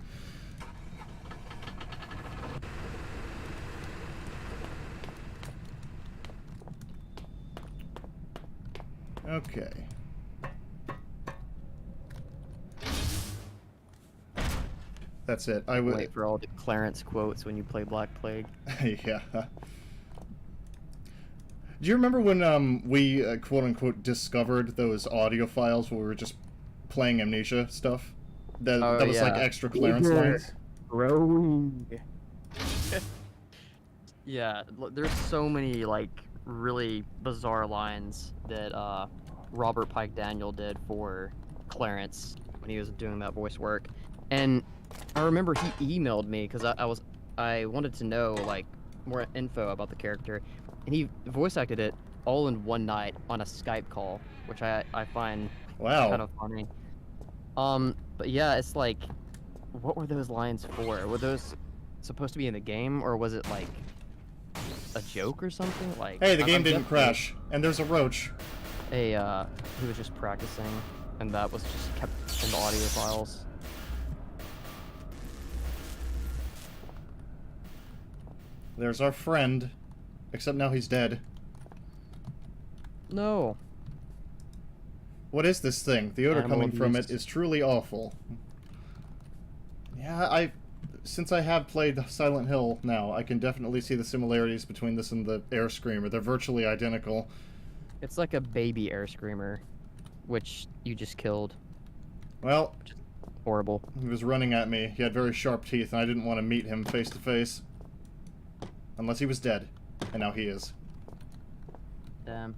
Okay. That's it. I would Wait for all the Clarence quotes when you play Black Plague. Yeah. Do you remember when we quote unquote discovered those audio files where we were just playing Amnesia stuff? That was like extra Clarence lines. Growing. Yeah, there's so many like really bizarre lines that Robert Pike Daniel did for Clarence when he was doing that voice work, and I remember he emailed me because I wanted to know like more info about the character, and he voice acted it all in one night on a Skype call, which I find Wow. kind of funny. But yeah, it's like, what were those lines for? Were those supposed to be in the game, or was it like a joke or something? Like, Hey, the game I'm didn't definitely crash, and there's a roach. he was just practicing, and that was just kept in the audio files. There's our friend, except now he's dead. No. What is this thing? The odor Animal coming from it abuse. is truly awful. Yeah, since I have played Silent Hill now, I can definitely see the similarities between this and the Air Screamer. They're virtually identical. It's like a baby air screamer, which you just killed. Well, Horrible. he was running at me. He had very sharp teeth, and I didn't want to meet him face to face. Unless he was dead. And now he is. Damn.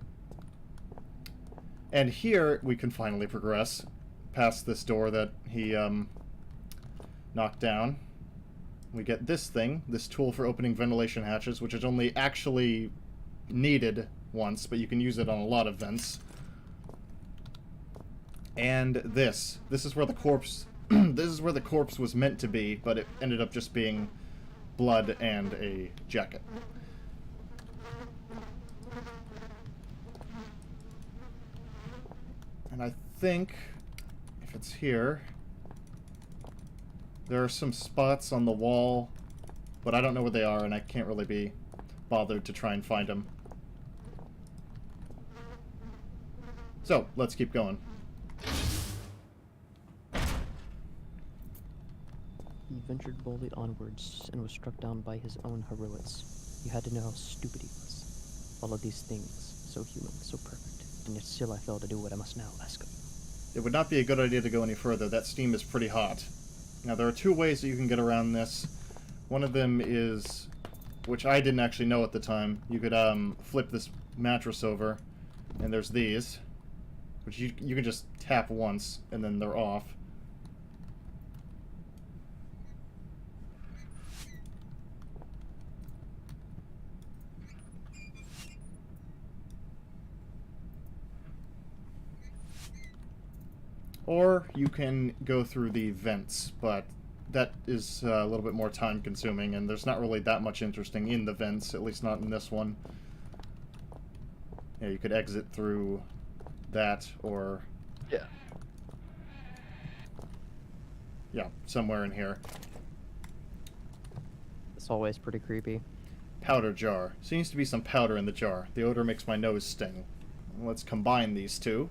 And here, we can finally progress past this door that he, knocked down. We get this thing, this tool for opening ventilation hatches, which is only actually needed once, but you can use it on a lot of vents. And this is where the corpse this is where the corpse was meant to be, but it ended up just being blood and a jacket. And I think if it's here, there are some spots on the wall, but I don't know where they are, and I can't really be bothered to try and find them. So, let's keep going. He ventured boldly onwards and was struck down by his own heroics. You had to know how stupid he was. All of these things, so human, so perfect, and yet still I failed to do what I must now ask of you. It would not be a good idea to go any further. That steam is pretty hot. Now, there are two ways that you can get around this. One of them is, which I didn't actually know at the time, you could flip this mattress over, and there's these, which you can just tap once, and then they're off. Or you can go through the vents, but that is a little bit more time consuming, and there's not really that much interesting in the vents, at least not in this one. Yeah, you could exit through that, or... Yeah. Yeah, somewhere in here. This hallway is pretty creepy. Powder jar. Seems to be some powder in the jar. The odor makes my nose sting. Let's combine these two.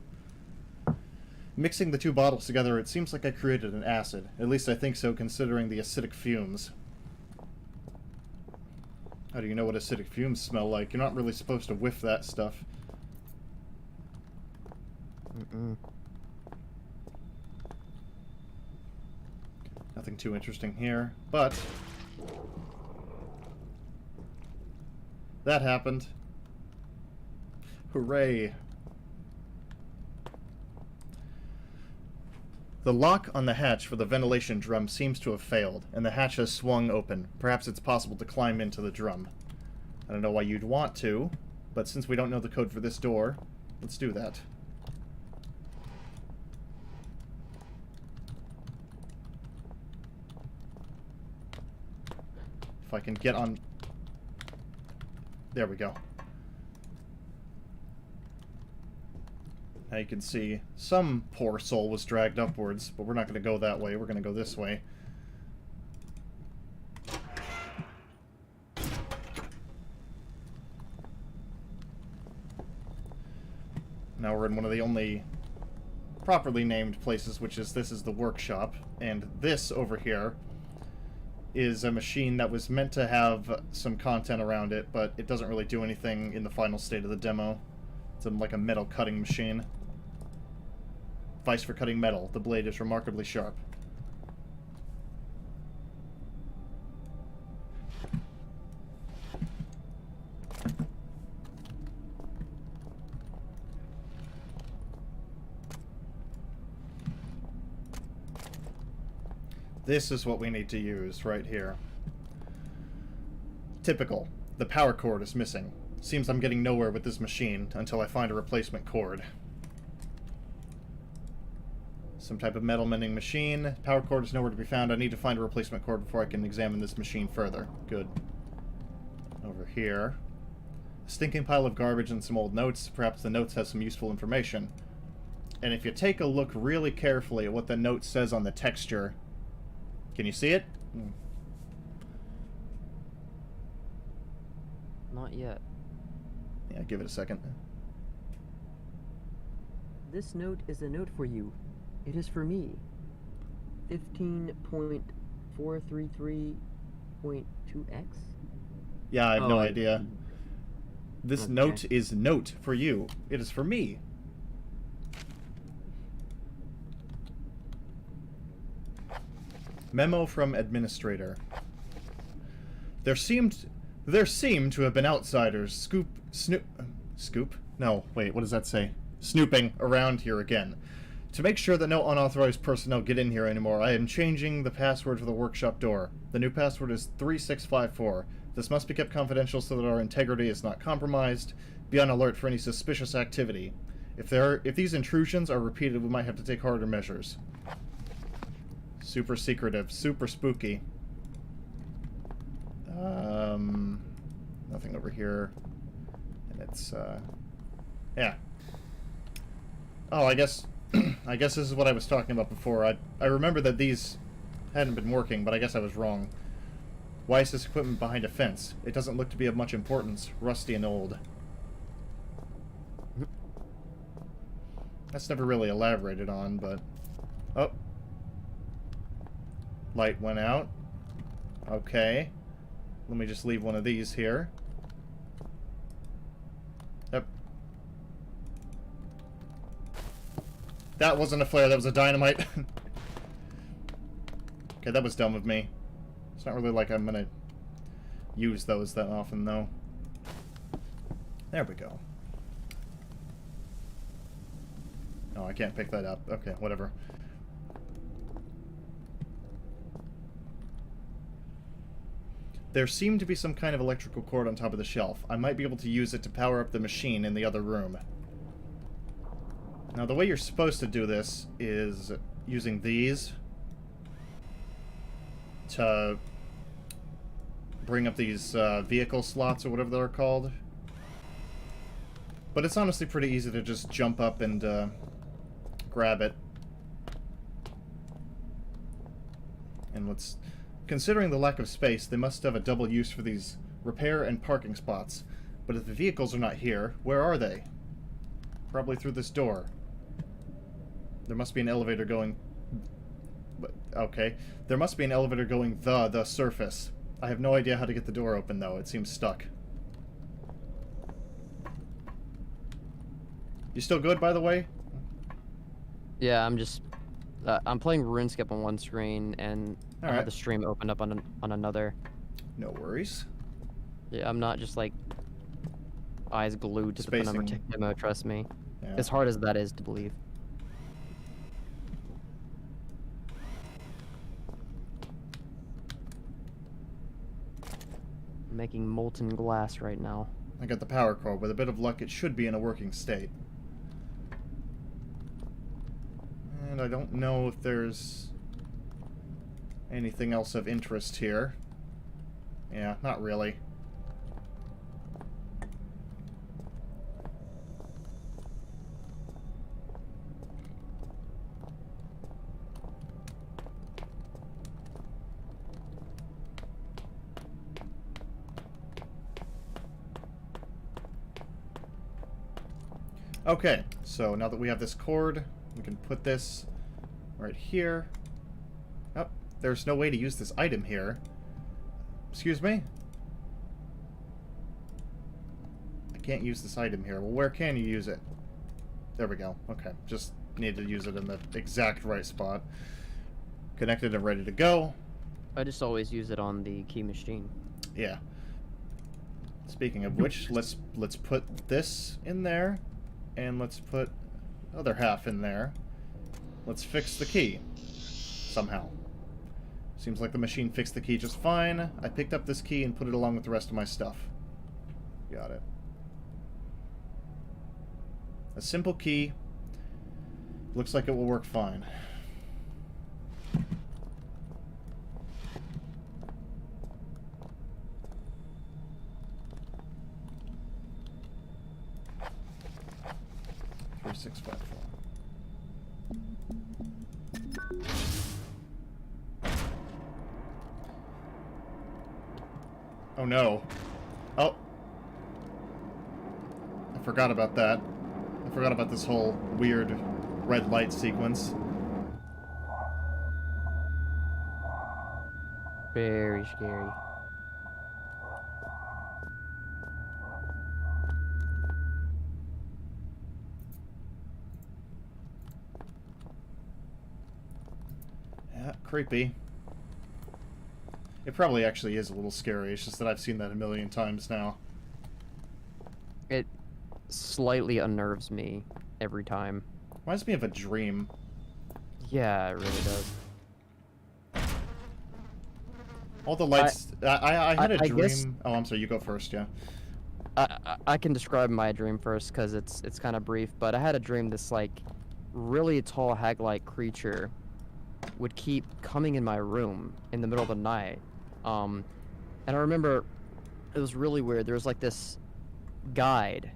Mixing the two bottles together, it seems like I created an acid. At least I think so, considering the acidic fumes. How do you know what acidic fumes smell like? You're not really supposed to whiff that stuff. Mm-mm. Nothing too interesting here, but... that happened. Hooray. The lock on the hatch for the ventilation drum seems to have failed, and the hatch has swung open. Perhaps it's possible to climb into the drum. I don't know why you'd want to, but since we don't know the code for this door, let's do that. If I can get on... there we go. Now you can see some poor soul was dragged upwards, but we're not going to go that way. We're going to go this way. Now we're in one of the only properly named places, which is this is the workshop, and this over here is a machine that was meant to have some content around it, but it doesn't really do anything in the final state of the demo. It's like a metal cutting machine. Vice for cutting metal. The blade is remarkably sharp. This is what we need to use right here. Typical. The power cord is missing. Seems I'm getting nowhere with this machine until I find a replacement cord. Some type of metal mending machine. Power cord is nowhere to be found. I need to find a replacement cord before I can examine this machine further. Good. Over here. A stinking pile of garbage and some old notes. Perhaps the notes have some useful information. And if you take a look really carefully at what the note says on the texture... Can you see it? Not yet. Yeah, give it a second. This note is a note for you. It is for me. 15.433.2x? Yeah, I have no Oh, idea. This okay. note is note for you. It is for me. Memo from administrator. There seemed to have been outsiders scoop? No, wait, what does that say? Snooping around here again. To make sure that no unauthorized personnel get in here anymore, I am changing the password for the workshop door. The new password is 3654. This must be kept confidential so that our integrity is not compromised. Be on alert for any suspicious activity. If these intrusions are repeated, we might have to take harder measures. Super secretive, super spooky. Nothing over here. And it's, yeah. Oh, I guess this is what I was talking about before. I remember that these hadn't been working, but I guess I was wrong. Why is this equipment behind a fence? It doesn't look to be of much importance. Rusty and old. That's never really elaborated on, but... Oh. Light went out. Okay. Let me just leave one of these here. Yep. That wasn't a flare, that was a dynamite. Okay, that was dumb of me. It's not really like I'm gonna use those that often, though. There we go. Oh, I can't pick that up. Okay, whatever. There seemed to be some kind of electrical cord on top of the shelf. I might be able to use it to power up the machine in the other room. Now, the way you're supposed to do this is using these to bring up these vehicle slots or whatever they're called. But it's honestly pretty easy to just jump up and grab it. And let's... Considering the lack of space, they must have a double use for these repair and parking spots. But if the vehicles are not here, where are they? Probably through this door. There must be an elevator going... Okay. There must be an elevator going the surface. I have no idea how to get the door open, though. It seems stuck. You still good, by the way? Yeah, I'm just... I'm playing RuneScape on one screen, and I Alright. have the stream opened up on another. No worries. Yeah, I'm not just, like, eyes glued to the Penumbra Tech Demo, trust me. Yeah. As hard as that is to believe. I'm making molten glass right now. I got the power cord. With a bit of luck, it should be in a working state. And I don't know if there's anything else of interest here. Yeah, not really. Okay, so now that we have this cord, we can put this right here. Oh, there's no way to use this item here. Excuse me? I can't use this item here. Well, where can you use it? There we go. Okay, just need to use it in the exact right spot. Connected and ready to go. I just always use it on the key machine. Yeah. Speaking of which, let's put this in there. And let's put the other half in there. Let's fix the key. Somehow. Seems like the machine fixed the key just fine. I picked up this key and put it along with the rest of my stuff. Got it. A simple key. Looks like it will work fine. Three, 6, 5, 4. Oh no. Oh. I forgot about that. I forgot about this whole weird red light sequence. Very scary. Yeah, creepy. It probably actually is a little scary. It's just that I've seen that a million times now. It slightly unnerves me every time. Reminds me of a dream. Yeah, it really does. All the lights... I had a I dream... guess- Oh, I'm sorry. You go first, yeah. I can describe my dream first because it's kind of brief, but I had a dream this like really tall hag-like creature would keep coming in my room in the middle of the night. And I remember it was really weird. There was like this guide,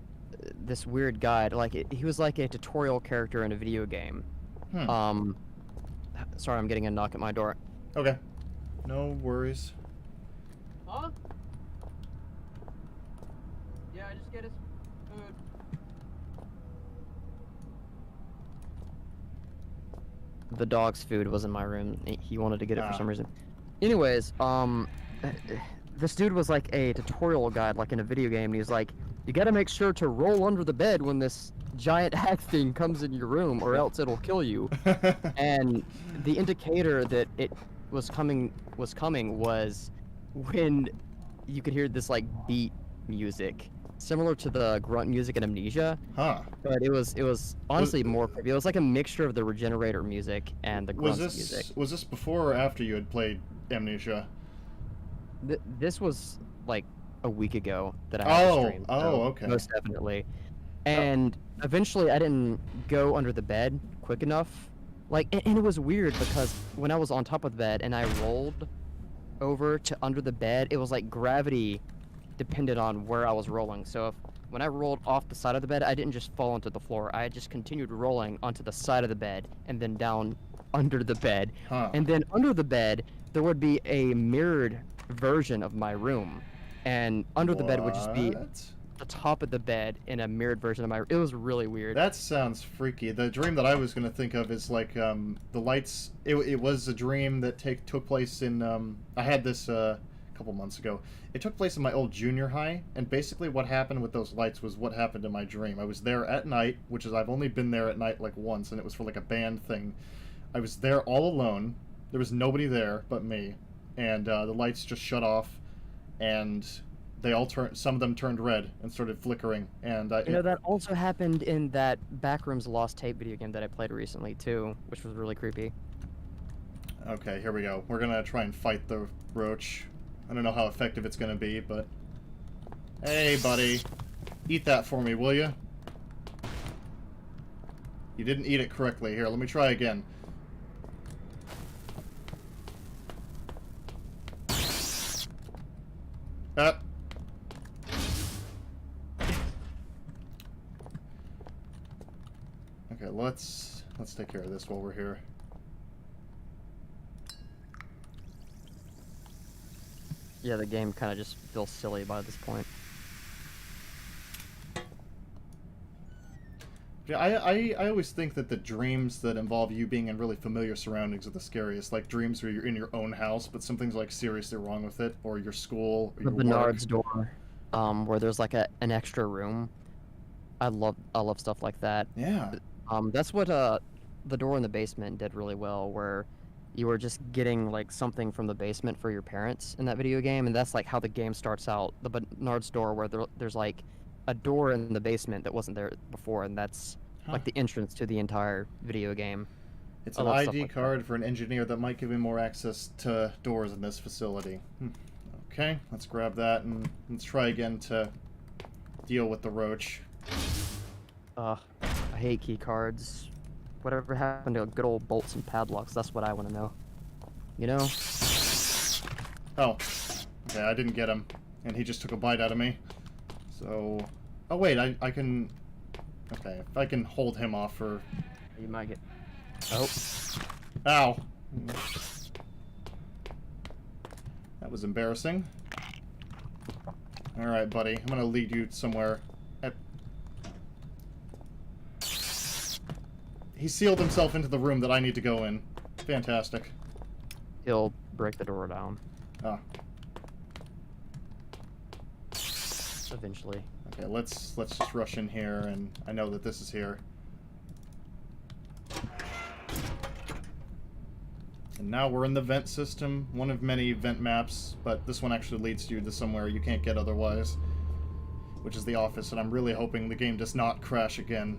this weird guide. Like he was like a tutorial character in a video game. Sorry, I'm getting a knock at my door. Okay. No worries. Huh? Yeah, I just get his food. The dog's food was in my room. He wanted to get it for some reason. Anyways, this dude was like a tutorial guide, like in a video game, and he was like, you gotta make sure to roll under the bed when this giant hack thing comes in your room, or else it'll kill you. And the indicator that it was coming was when you could hear this like beat music, similar to the grunt music in Amnesia. Huh. But it was honestly more creepy. It was like a mixture of the Regenerator music and the grunt music. Was this before or after you had played Amnesia? This was like a week ago that I had the stream. Oh, so okay. Most definitely. And eventually I didn't go under the bed quick enough. Like, and it was weird because when I was on top of the bed and I rolled over to under the bed, it was like gravity depended on where I was rolling. So when I rolled off the side of the bed, I didn't just fall onto the floor. I just continued rolling onto the side of the bed and then down under the bed. Huh. And then under the bed, there would be a mirrored version of my room. And under the bed would just be What? the top of the bed in a mirrored version of my... It was really weird. That sounds freaky. The dream that I was going to think of is like the lights. It was a dream that took place in. I had this a couple months ago. It took place in my old junior high, and basically what happened with those lights was what happened in my dream. I was there at night, which is I've only been there at night like once, and it was for like a band thing. I was there all alone. There was nobody there but me, and the lights just shut off, and they all turned. Some of them turned red and started flickering. And You know, that also happened in that Backrooms Lost Tape video game that I played recently, too, which was really creepy. Okay, here we go. We're gonna try and fight the roach. I don't know how effective it's gonna be, but... Hey, buddy. Eat that for me, will you? You didn't eat it correctly. Here, let me try again. Okay, let's take care of this while we're here. Yeah, the game kind of just feels silly by this point. Yeah, I always think that the dreams that involve you being in really familiar surroundings are the scariest. Like dreams where you're in your own house, but something's like seriously wrong with it, or your school, or The your Bernard's work. door, where there's like an extra room. I love stuff like that. Yeah. That's what the door in the basement did really well, where you were just getting like something from the basement for your parents in that video game, and that's like how the game starts out. The Bernard's door, where there's like a door in the basement that wasn't there before, and that's like the entrance to the entire video game. It's I an love stuff ID like card for an engineer that might give me more access to doors in this facility. Okay, let's grab that and let's try again to deal with the roach. I hate key cards. Whatever happened to good old bolts and padlocks? That's what I want to know. You know? Oh. Okay, I didn't get him. And he just took a bite out of me. So... Oh, wait, I can... Okay, if I can hold him off for... You might get... Oh. Ow. That was embarrassing. Alright, buddy. I'm gonna lead you somewhere. He sealed himself into the room that I need to go in. Fantastic. He'll break the door down. Ah. Eventually. Okay, let's just rush in here, and I know that this is here. And now we're in the vent system, one of many vent maps, but this one actually leads you to somewhere you can't get otherwise, which is the office, and I'm really hoping the game does not crash again.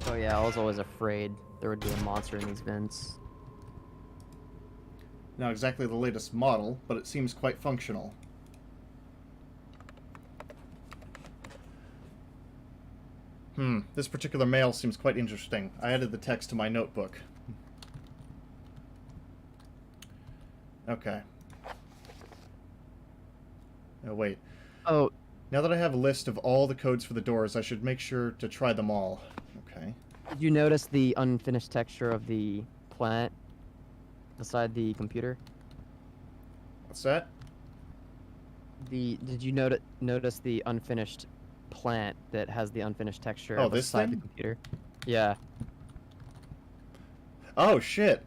Oh yeah, I was always afraid there would be a monster in these vents. Not exactly the latest model, but it seems quite functional. This particular mail seems quite interesting. I added the text to my notebook. Okay. Oh, wait. Oh, Now that I have a list of all the codes for the doors, I should make sure to try them all. Okay. did you notice the unfinished texture of the plant beside the computer? What's that? Did you notice the unfinished plant that has the unfinished texture Oh, this beside the thing? computer? Yeah. Oh, shit!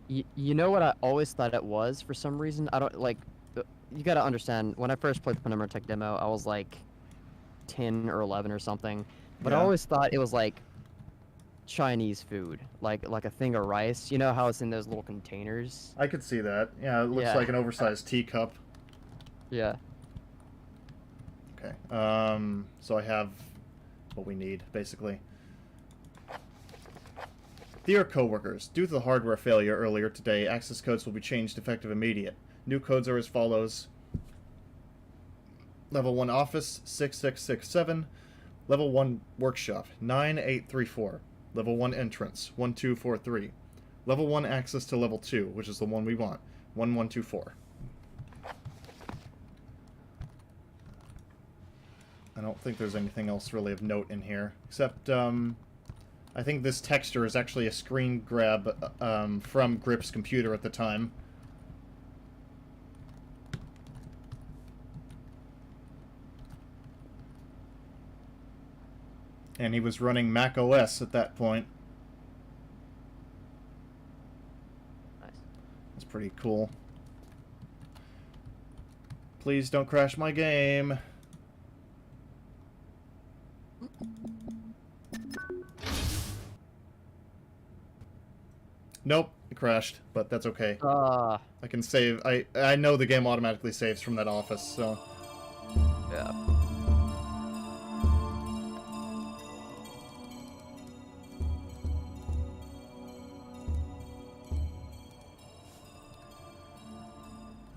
You know what I always thought it was for some reason? I don't, like, you gotta understand, when I first played the Penumbra Tech Demo, I was like 10 or 11 or something, but I Yeah. always thought it was like Chinese food, like a thing of rice. You know how it's in those little containers? I could see that. Yeah, it looks Yeah. like an oversized teacup. Yeah. Okay. So I have what we need, basically. Dear coworkers, due to the hardware failure earlier today, access codes will be changed effective immediate. New codes are as follows. Level 1 Office, 6667. Level 1 Workshop, 9834. Level 1 Entrance, 1243. Level 1 Access to Level 2, which is the one we want, 1124. I don't think there's anything else really of note in here, except, I think this texture is actually a screen grab from Grip's computer at the time. And he was running Mac OS at that point. Nice. That's pretty cool. Please don't crash my game. Nope, it crashed, but that's okay. I can save. I know the game automatically saves from that office, so... Yeah.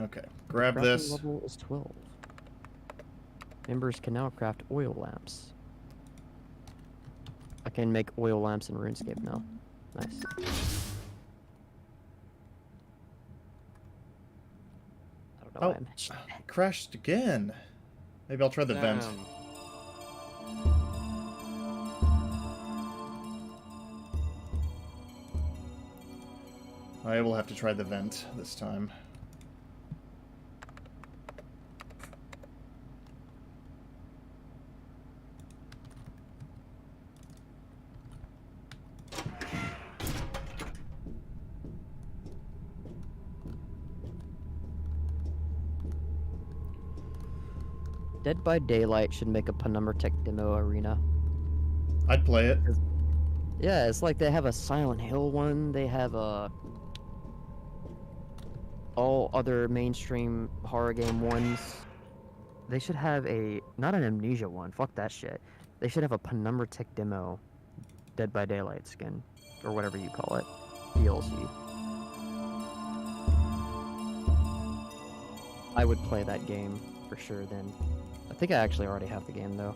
Okay, grab Crafting this. level is 12. Members can now craft oil lamps. I can make oil lamps in RuneScape now. Nice. I don't know why I mentioned that. Crashed again. Maybe I'll try the vent. I will have to try the vent this time. Dead by Daylight should make a Penumbra Tech Demo arena. I'd play it. Yeah, it's like they have a Silent Hill one, they have all other mainstream horror game ones. They should have not an Amnesia one, fuck that shit. They should have a Penumbra Tech Demo Dead by Daylight skin, or whatever you call it, DLC. I would play that game for sure then. I think I actually already have the game though.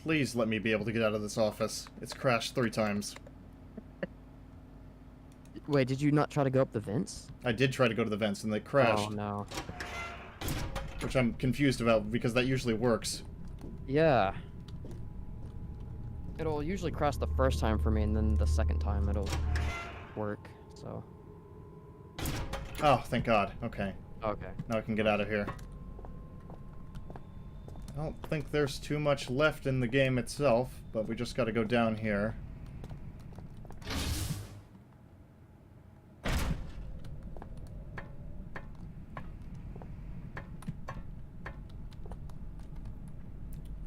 Please let me be able to get out of this office. It's crashed 3 times. Wait, did you not try to go up the vents? I did try to go to the vents and they crashed. Oh no. Which I'm confused about because that usually works. Yeah. It'll usually crash the first time for me, and then the second time it'll work, so. Oh, thank God. Okay. Okay. Now I can get out of here. I don't think there's too much left in the game itself, but we just gotta go down here.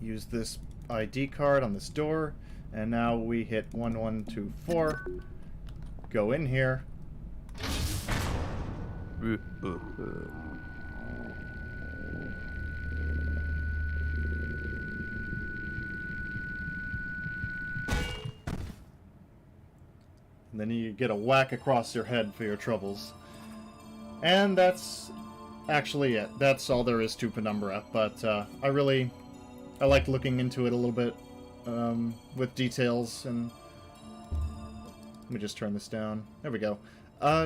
Use this ID card on this door, and now we hit 1124. Go in here. And then you get a whack across your head for your troubles. And that's actually it. That's all there is to Penumbra, but I liked looking into it a little bit with details, and let me just turn this down. There we go.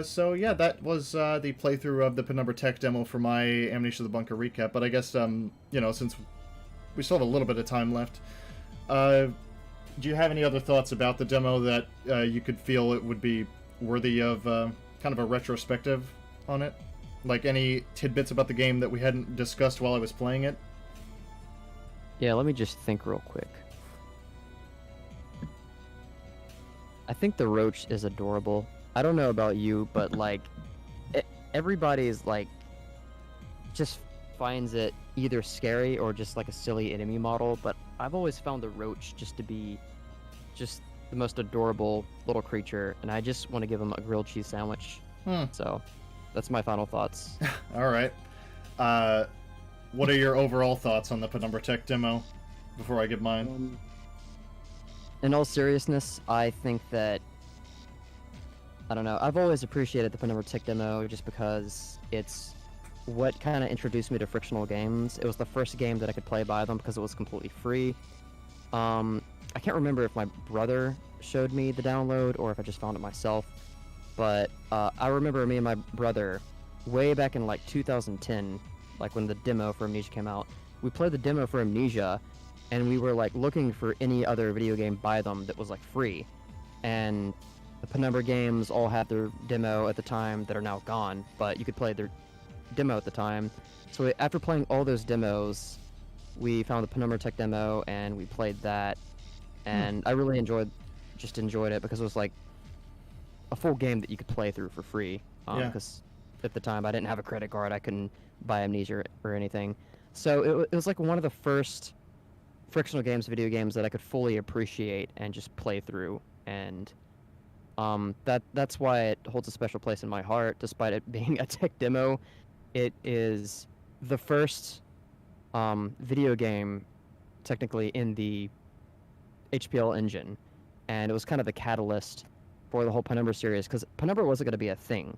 So yeah, that was the playthrough of the Penumbra Tech Demo for my Amnesia the Bunker recap, but I guess, you know, since we still have a little bit of time left, do you have any other thoughts about the demo that you could feel it would be worthy of kind of a retrospective on it? Like any tidbits about the game that we hadn't discussed while I was playing it? Yeah, let me just think real quick. I think the roach is adorable. I don't know about you, but like, everybody's like, just finds it either scary or just like a silly enemy model, but I've always found the roach just to be just the most adorable little creature, and I just want to give him a grilled cheese sandwich. So, that's my final thoughts. Alright. What are your overall thoughts on the Penumbra Tech Demo before I give mine? In all seriousness, I think that, I don't know, I've always appreciated the Penumbra Tech Demo just because it's what kind of introduced me to Frictional Games. It was the first game that I could play by them because it was completely free. I can't remember if my brother showed me the download or if I just found it myself, but I remember me and my brother, way back in like 2010, like when the demo for Amnesia came out, we played the demo for Amnesia, and we were like looking for any other video game by them that was like free, and the Penumbra games all had their demo at the time that are now gone, but you could play their demo at the time. So after playing all those demos, we found the Penumbra Tech Demo and we played that, and I really enjoyed it because it was like a full game that you could play through for free. Because at the time I didn't have a credit card, I couldn't buy Amnesia or anything. So it was like one of the first Frictional Games video games that I could fully appreciate and just play through, and that's why it holds a special place in my heart, despite it being a tech demo. It is the first video game technically in the HPL engine, and it was kind of the catalyst for the whole Penumbra series, because Penumbra wasn't going to be a thing.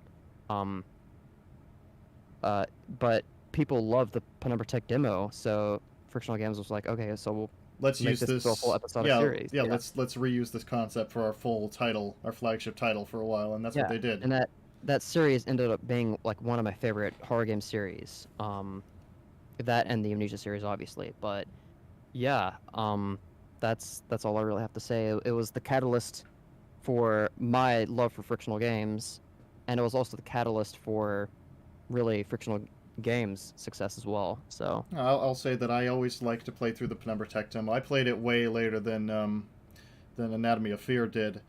But people loved the Penumbra Tech Demo, so Frictional Games was like, okay, so let's make use this this into a full episodic series. Yeah, let's reuse this concept for our full title, our flagship title for a while, and that's what they did. And that series ended up being like one of my favorite horror game series. That and the Amnesia series, obviously, but yeah, that's all I really have to say. It was the catalyst for my love for Frictional Games, and it was also the catalyst for really Frictional Games' success as well. So I'll say that I always like to play through the Penumbra Tech Demo. I played it way later than Anatomy of Fear did,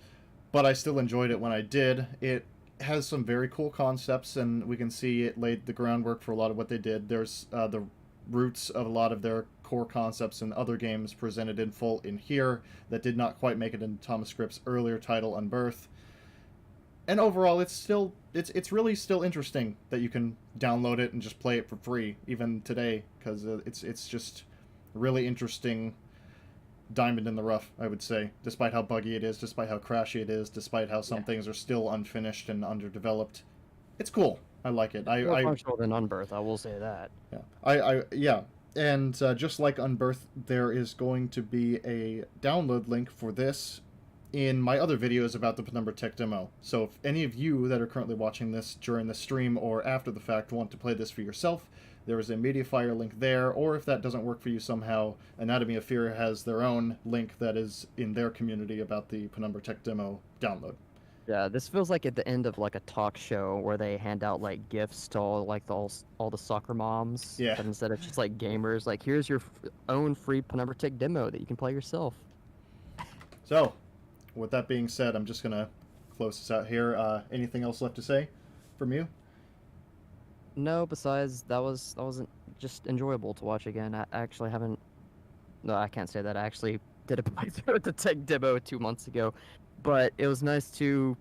but I still enjoyed it when I did. It has some very cool concepts, and we can see it laid the groundwork for a lot of what they did. There's the roots of a lot of their core concepts in other games presented in full in here that did not quite make it into Thomas Scrip's earlier title, Unbirth. And overall, it's really still interesting that you can download it and just play it for free even today, because it's just really interesting diamond in the rough, I would say, despite how buggy it is, despite how crashy it is, despite how some things are still unfinished and underdeveloped. It's cool. I like it. More functional than Unbirth, I will say that. Yeah. And just like Unbirth, there is going to be a download link for this in my other videos about the Penumbra Tech Demo. So if any of you that are currently watching this during the stream or after the fact want to play this for yourself, there is a Mediafire link there, or if that doesn't work for you somehow, Anatomy of Fear has their own link that is in their community about the Penumbra Tech Demo download. Yeah, this feels like at the end of like a talk show where they hand out like gifts to all like all the soccer moms. Yeah. But instead of just like gamers, like here's your own free Penumbra Tech demo that you can play yourself. So, with that being said, I'm just gonna close this out here. Anything else left to say from you? No, besides that wasn't just enjoyable to watch again. I actually haven't. No, I can't say that. I actually did a playthrough with the tech demo 2 months ago, but it was nice to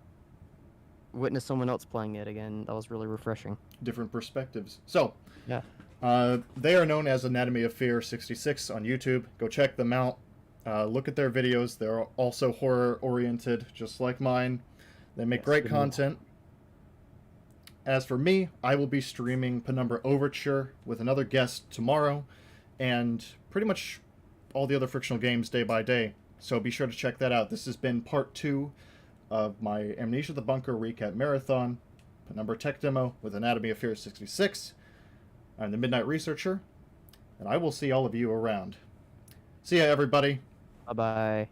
witness someone else playing it again. That was really refreshing. Different perspectives. So, Yeah. they are known as AnatomyOfFear66 on YouTube. Go check them out. Look at their videos. They're also horror-oriented, just like mine. They make great content. As for me, I will be streaming Penumbra Overture with another guest tomorrow, and pretty much all the other Frictional Games day by day. So be sure to check that out. This has been part 2 of my Amnesia the Bunker recap marathon, Penumbra Tech Demo with Anatomy of Fear 66. I'm the Midnight Researcher, and I will see all of you around. See ya, everybody. Bye bye.